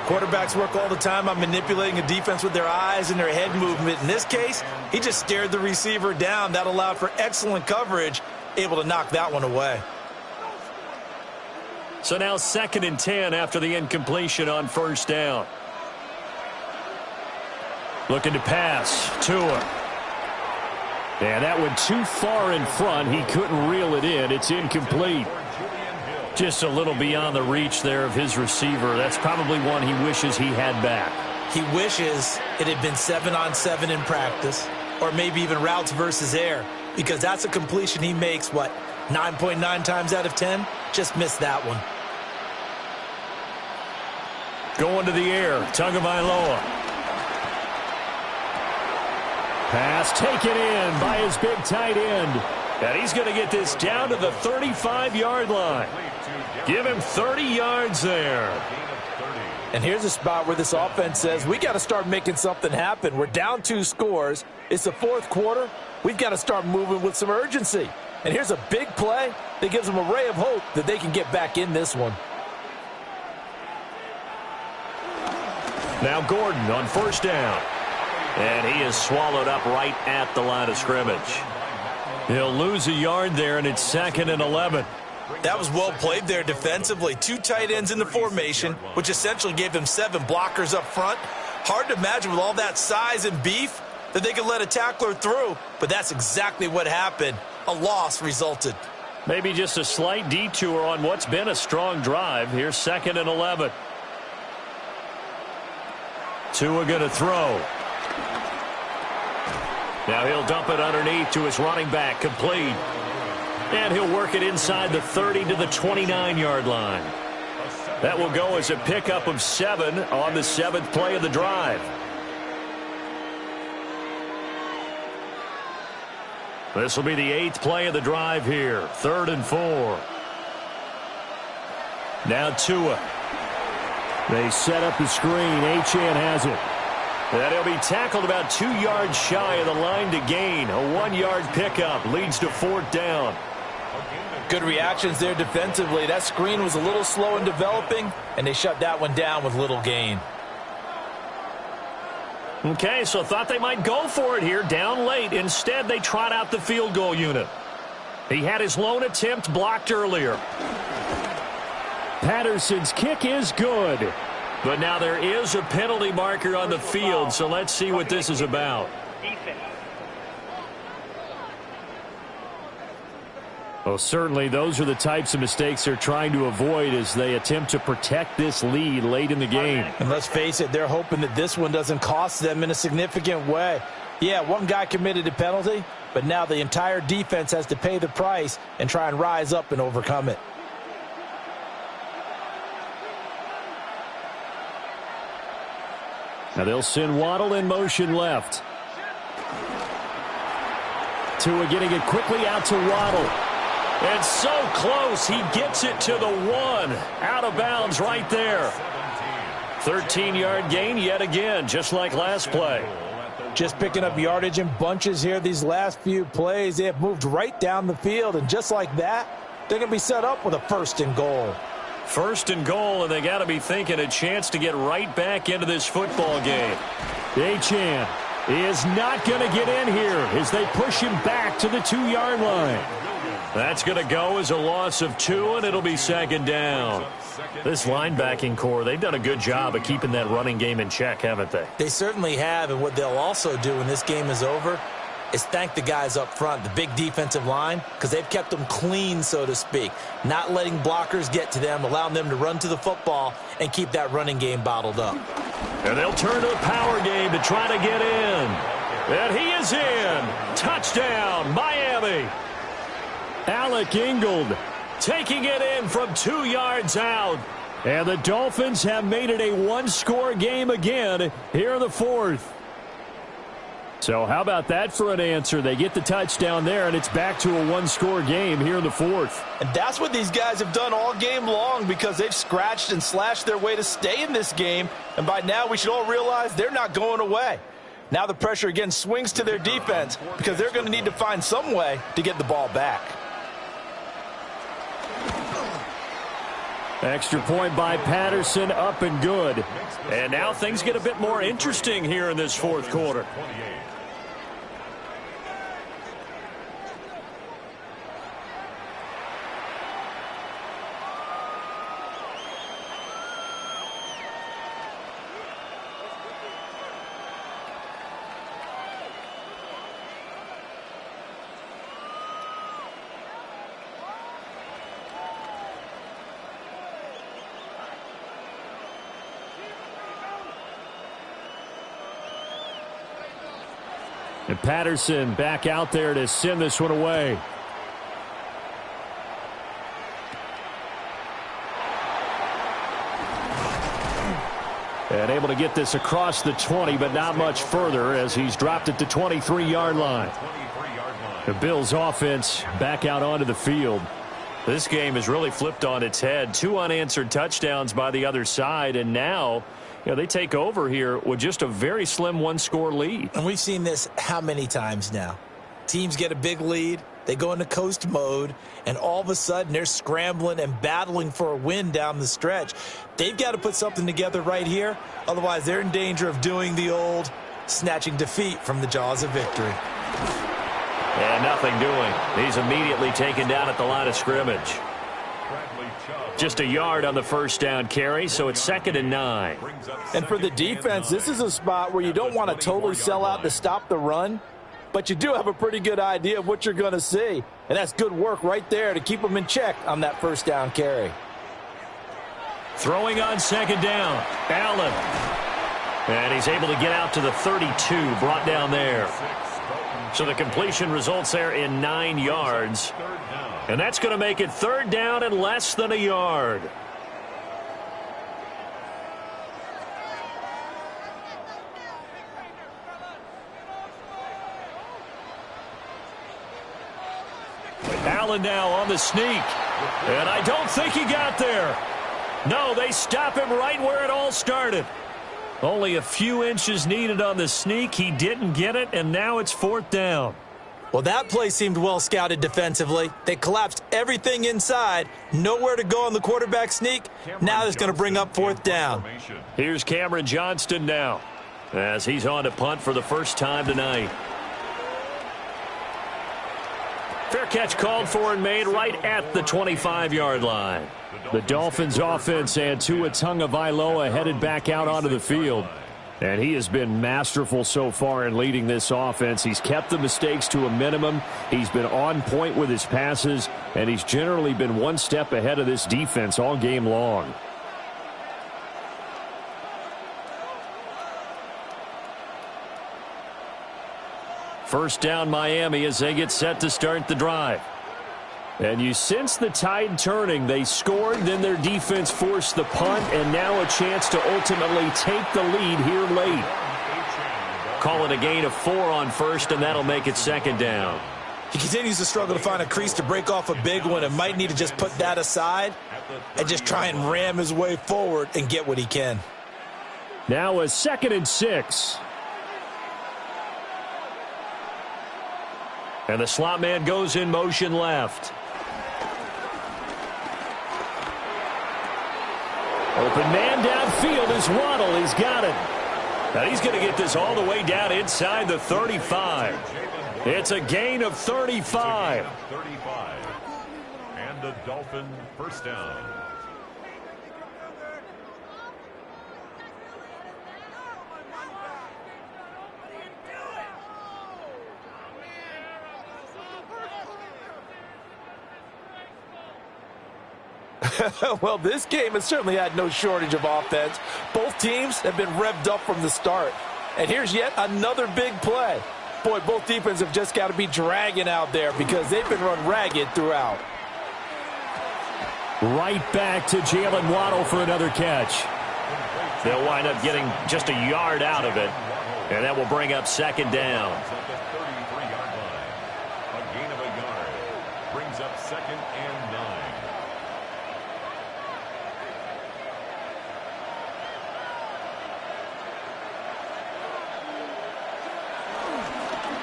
Quarterbacks work all the time on manipulating a defense with their eyes and their head movement. In this case, he just stared the receiver down. That allowed for excellent coverage, able to knock that one away. So now 2nd and 10 after the incompletion on first down. Looking to pass. Tua. And that went too far in front. He couldn't reel it in. It's incomplete. Just a little beyond the reach there of his receiver. That's probably one he wishes he had back. He wishes it had been 7-on-7 in practice, or maybe even routes versus air, because that's a completion he makes, 9.9 times out of 10? Just missed that one. Going to the air, Tagovailoa. Pass taken in by his big tight end. And he's going to get this down to the 35-yard line. Give him 30 yards there. And here's a spot where this offense says, we got to start making something happen. We're down 2 scores. It's the fourth quarter. We've got to start moving with some urgency. And here's a big play that gives them a ray of hope that they can get back in this one. Now Gordon on first down. And he is swallowed up right at the line of scrimmage. He'll lose a yard there, and it's 2nd and 11. That was well played there defensively. 2 tight ends in the formation, which essentially gave them 7 blockers up front. Hard to imagine with all that size and beef that they could let a tackler through, but that's exactly what happened. A loss resulted. Maybe just a slight detour on what's been a strong drive. Here's 2nd and 11. Tua going to throw. Now he'll dump it underneath to his running back, complete. And he'll work it inside the 30 to the 29-yard line. That will go as a pickup of 7 on the 7th play of the drive. This will be the 8th play of the drive here. 3rd and 4. Now Tua. They set up the screen. Achane has it. And he'll be tackled about 2 yards shy of the line to gain. A 1-yard pickup leads to 4th down. Good reactions there defensively. That screen was a little slow in developing, and they shut that one down with little gain. Okay, so thought they might go for it here, down late. Instead, they trot out the field goal unit. He had his lone attempt blocked earlier. Patterson's kick is good. But now there is a penalty marker on the field, so let's see what this is about. Well, certainly those are the types of mistakes they're trying to avoid as they attempt to protect this lead late in the game. And let's face it, they're hoping that this one doesn't cost them in a significant way. Yeah, one guy committed a penalty, but now the entire defense has to pay the price and try and rise up and overcome it. Now they'll send Waddle in motion left. Tua getting it quickly out to Waddle. And so close, he gets it to the 1. Out of bounds right there. 13-yard gain yet again, just like last play. Just picking up yardage in bunches here these last few plays. They have moved right down the field, and just like that, they're going to be set up with a 1st and goal. 1st and goal, and they got to be thinking a chance to get right back into this football game. Achane is not going to get in here as they push him back to the 2-yard line. That's going to go as a loss of 2, and it'll be 2nd down. This linebacking core, they've done a good job of keeping that running game in check, haven't they? They certainly have, and what they'll also do when this game is over is thank the guys up front, the big defensive line, because they've kept them clean, so to speak, not letting blockers get to them, allowing them to run to the football and keep that running game bottled up. And they'll turn to the power game to try to get in. And he is in. Touchdown, Miami. Alec Ingold taking it in from 2 yards out. And the Dolphins have made it a 1-score game again here in the 4th. So how about that for an answer? They get the touchdown there, and it's back to a 1-score game here in the 4th. And that's what these guys have done all game long, because they've scratched and slashed their way to stay in this game. And by now we should all realize they're not going away. Now the pressure again swings to their defense, because they're going to need to find some way to get the ball back. Extra point by Patterson, up and good. And now things get a bit more interesting here in this 4th quarter. And Patterson back out there to send this one away. And able to get this across the 20, but not much further as he's dropped it to 23-yard line. The Bills offense back out onto the field. This game has really flipped on its head. 2 unanswered touchdowns by the other side, and now they take over here with just a very slim 1-score lead. And we've seen this how many times now? Teams get a big lead, they go into coast mode, and all of a sudden they're scrambling and battling for a win down the stretch. They've got to put something together right here, otherwise they're in danger of doing the old snatching defeat from the jaws of victory. And nothing doing. He's immediately taken down at the line of scrimmage. Just a yard on the 1st down carry, so it's 2nd and 9. And for the defense, this is a spot where you don't want to totally sell out to stop the run, but you do have a pretty good idea of what you're going to see. And that's good work right there to keep them in check on that 1st down carry. Throwing on 2nd down, Allen. And he's able to get out to the 32, brought down there. So the completion results there in 9 yards. And that's going to make it 3rd down and less than a yard. Allen now on the sneak. And I don't think he got there. No, they stop him right where it all started. Only a few inches needed on the sneak. He didn't get it, and now it's 4th down. Well, that play seemed well scouted defensively. They collapsed everything inside. Nowhere to go on the quarterback sneak. Now it's going to bring up 4th down. Here's Cameron Johnston now as he's on to punt for the first time tonight. Fair catch called for and made right at the 25-yard line. The Dolphins offense and Tua Tagovailoa headed back out onto the field. And he has been masterful so far in leading this offense. He's kept the mistakes to a minimum. He's been on point with his passes, and he's generally been one step ahead of this defense all game long. First down Miami as they get set to start the drive. And you sense the tide turning. They scored, then their defense forced the punt, and now a chance to ultimately take the lead here late. Call it a gain of 4 on first, and that'll make it 2nd down. He continues to struggle to find a crease to break off a big one and might need to just put that aside and just try and ram his way forward and get what he can. Now a 2nd and 6. And the slot man goes in motion left. Open man downfield is Waddle. He's got it. Now he's going to get this all the way down inside the 35. It's a gain of 35. And the Dolphins first down. Well, this game has certainly had no shortage of offense. Both teams have been revved up from the start. And here's yet another big play. Boy, both defenses have just got to be dragging out there because they've been run ragged throughout. Right back to Jalen Waddle for another catch. They'll wind up getting just a yard out of it. And that will bring up second down. At the 33-yard line. A gain of a yard. Brings up second and 9.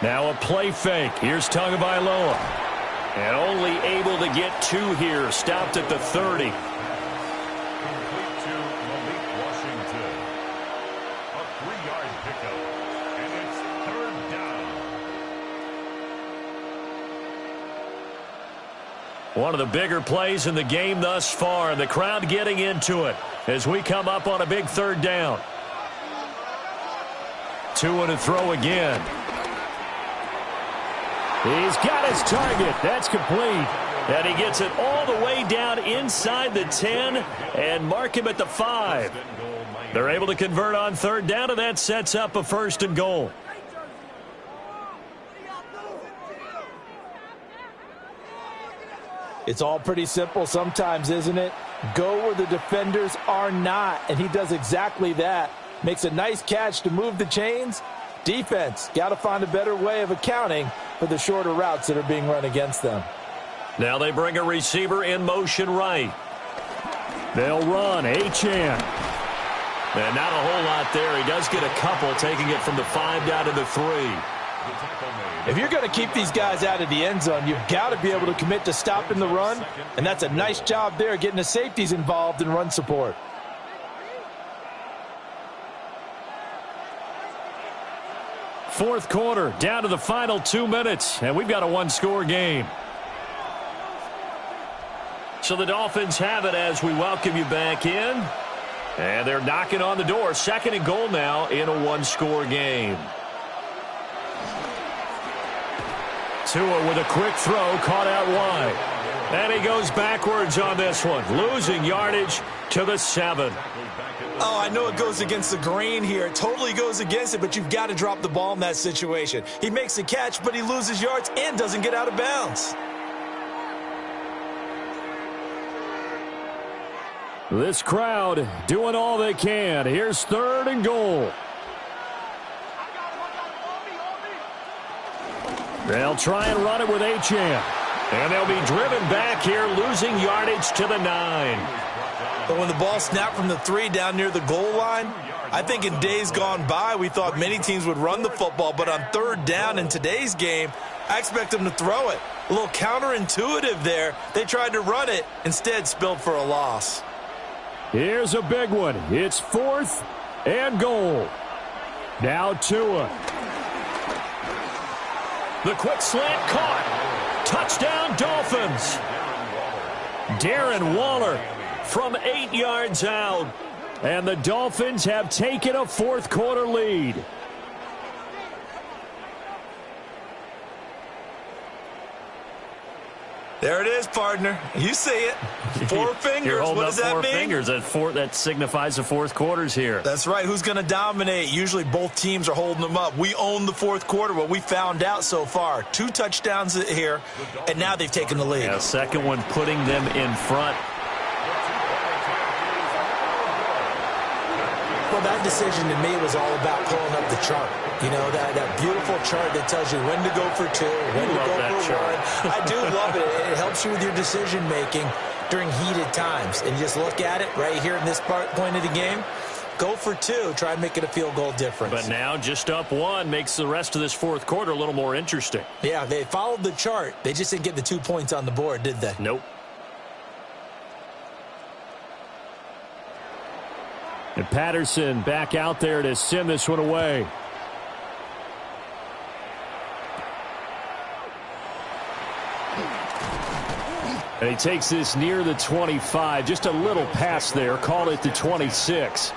Now a play fake. Here's Tagovailoa. And only able to get 2 here. Stopped at the 30. Complete to Malik Washington. A 3-yard pickup. And it's third down. One of the bigger plays in the game thus far. And the crowd getting into it as we come up on a big third down. 2 to throw again. He's got his target. That's complete. And he gets it all the way down inside the 10 and mark him at the 5. They're able to convert on third down, and that sets up a first and goal. It's all pretty simple sometimes, isn't it? Go where the defenders are not, and he does exactly that. Makes a nice catch to move the chains. Defense, got to find a better way of accounting for the shorter routes that are being run against them. Now they bring a receiver in motion right. They'll run. Achane. And not a whole lot there. He does get a couple, taking it from the 5 down to the 3. If you're going to keep these guys out of the end zone, you've got to be able to commit to stopping the run, and that's a nice job there, getting the safeties involved in run support. Fourth quarter, down to the final 2 minutes, and we've got a one-score game. So the Dolphins have it as we welcome you back in. And they're knocking on the door. Second and goal now in a one-score game. Tua with a quick throw, caught out wide. And he goes backwards on this one, losing yardage to the 7. Oh, I know it goes against the grain here. It totally goes against it, but you've got to drop the ball in that situation. He makes a catch, but he loses yards and doesn't get out of bounds. This crowd doing all they can. Here's third and goal. They'll try and run it with Achane. And they'll be driven back here, losing yardage to the 9. But when the ball snapped from the 3 down near the goal line, I think in days gone by, we thought many teams would run the football. But on third down in today's game, I expect them to throw it. A little counterintuitive there. They tried to run it, instead spilled for a loss. Here's a big one. It's fourth and goal. Now Tua. The quick slant caught. Touchdown Dolphins. Darren Waller from 8 yards out. And the Dolphins have taken a fourth quarter lead. There it is, partner. You see it. 4 fingers. You're holding what up does that 4 mean? fingers. That signifies the fourth quarter's here. That's right. Who's going to dominate? Usually both teams are holding them up. We own the fourth quarter, what we found out so far. 2 touchdowns here, and now they've taken the lead. Yeah, second one putting them in front. Well, that decision to me was all about pulling up the chart. You know, that beautiful chart that tells you when to go for 2, when to go for 1. I do love it. It helps you with your decision-making during heated times. And you just look at it right here in this point of the game. Go for 2. Try and make it a field goal difference. But now just up 1 makes the rest of this fourth quarter a little more interesting. Yeah, they followed the chart. They just didn't get the 2 points on the board, did they? Nope. And Patterson back out there to send this one away. And he takes this near the 25. Just a little pass there. Call it the 26.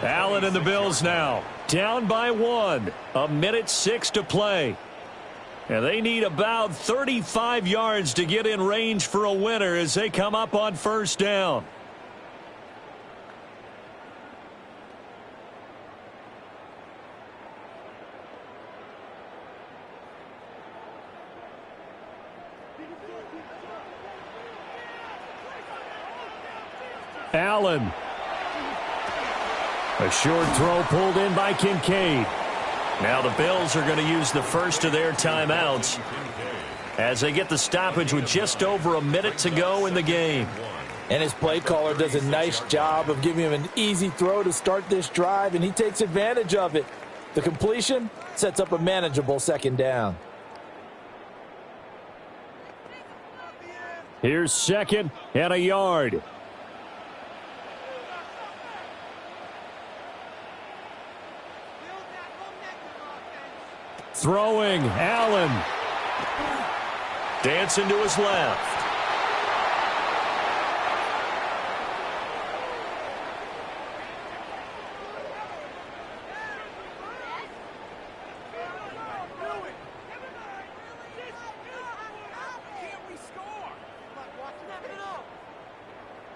Allen and the Bills now down by 1. 1:06 to play. And they need about 35 yards to get in range for a winner as they come up on first down. Allen. A short throw pulled in by Kincaid. Now the Bills are going to use the first of their timeouts as they get the stoppage with just over a minute to go in the game. And his play caller does a nice job of giving him an easy throw to start this drive, and he takes advantage of it. The completion sets up a manageable second down. Here's second and a yard. Throwing, Allen. Dancing to his left.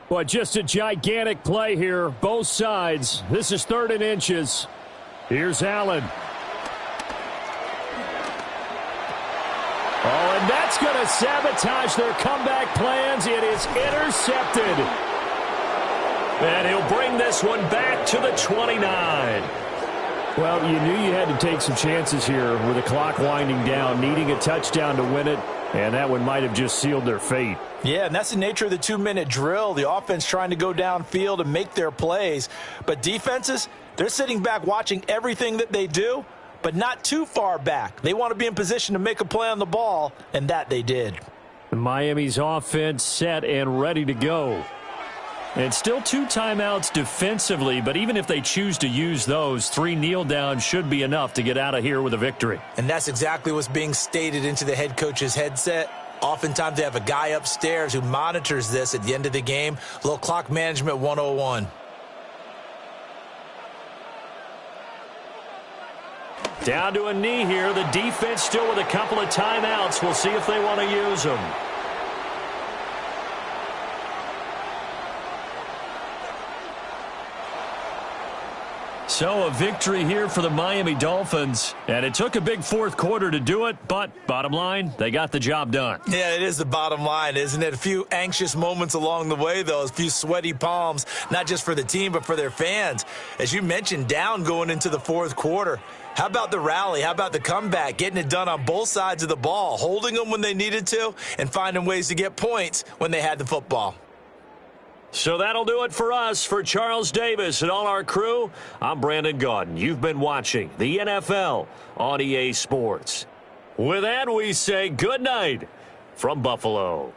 Well, just a gigantic play here, both sides. This is 3rd and inches. Here's Allen. Oh, and that's going to sabotage their comeback plans. It is intercepted. And he'll bring this one back to the 29. Well, you knew you had to take some chances here with the clock winding down, needing a touchdown to win it, and that one might have just sealed their fate. Yeah, and that's the nature of the 2-minute drill. The offense trying to go downfield and make their plays. But defenses, they're sitting back watching everything that they do, but not too far back. They want to be in position to make a play on the ball, and that they did. Miami's offense set and ready to go. And still 2 timeouts defensively, but even if they choose to use those, 3 kneel downs should be enough to get out of here with a victory. And that's exactly what's being stated into the head coach's headset. Oftentimes they have a guy upstairs who monitors this at the end of the game. A little clock management 101. Down to a knee here. The defense still with a couple of timeouts. We'll see if they want to use them. So a victory here for the Miami Dolphins. And it took a big fourth quarter to do it, but bottom line, they got the job done. Yeah, it is the bottom line, isn't it? A few anxious moments along the way, though. A few sweaty palms, not just for the team, but for their fans. As you mentioned, down going into the fourth quarter. How about the rally? How about the comeback? Getting it done on both sides of the ball, holding them when they needed to, and finding ways to get points when they had the football. So that'll do it for us. For Charles Davis and all our crew, I'm Brandon Gaudin. You've been watching the NFL on EA Sports. With that, we say good night from Buffalo.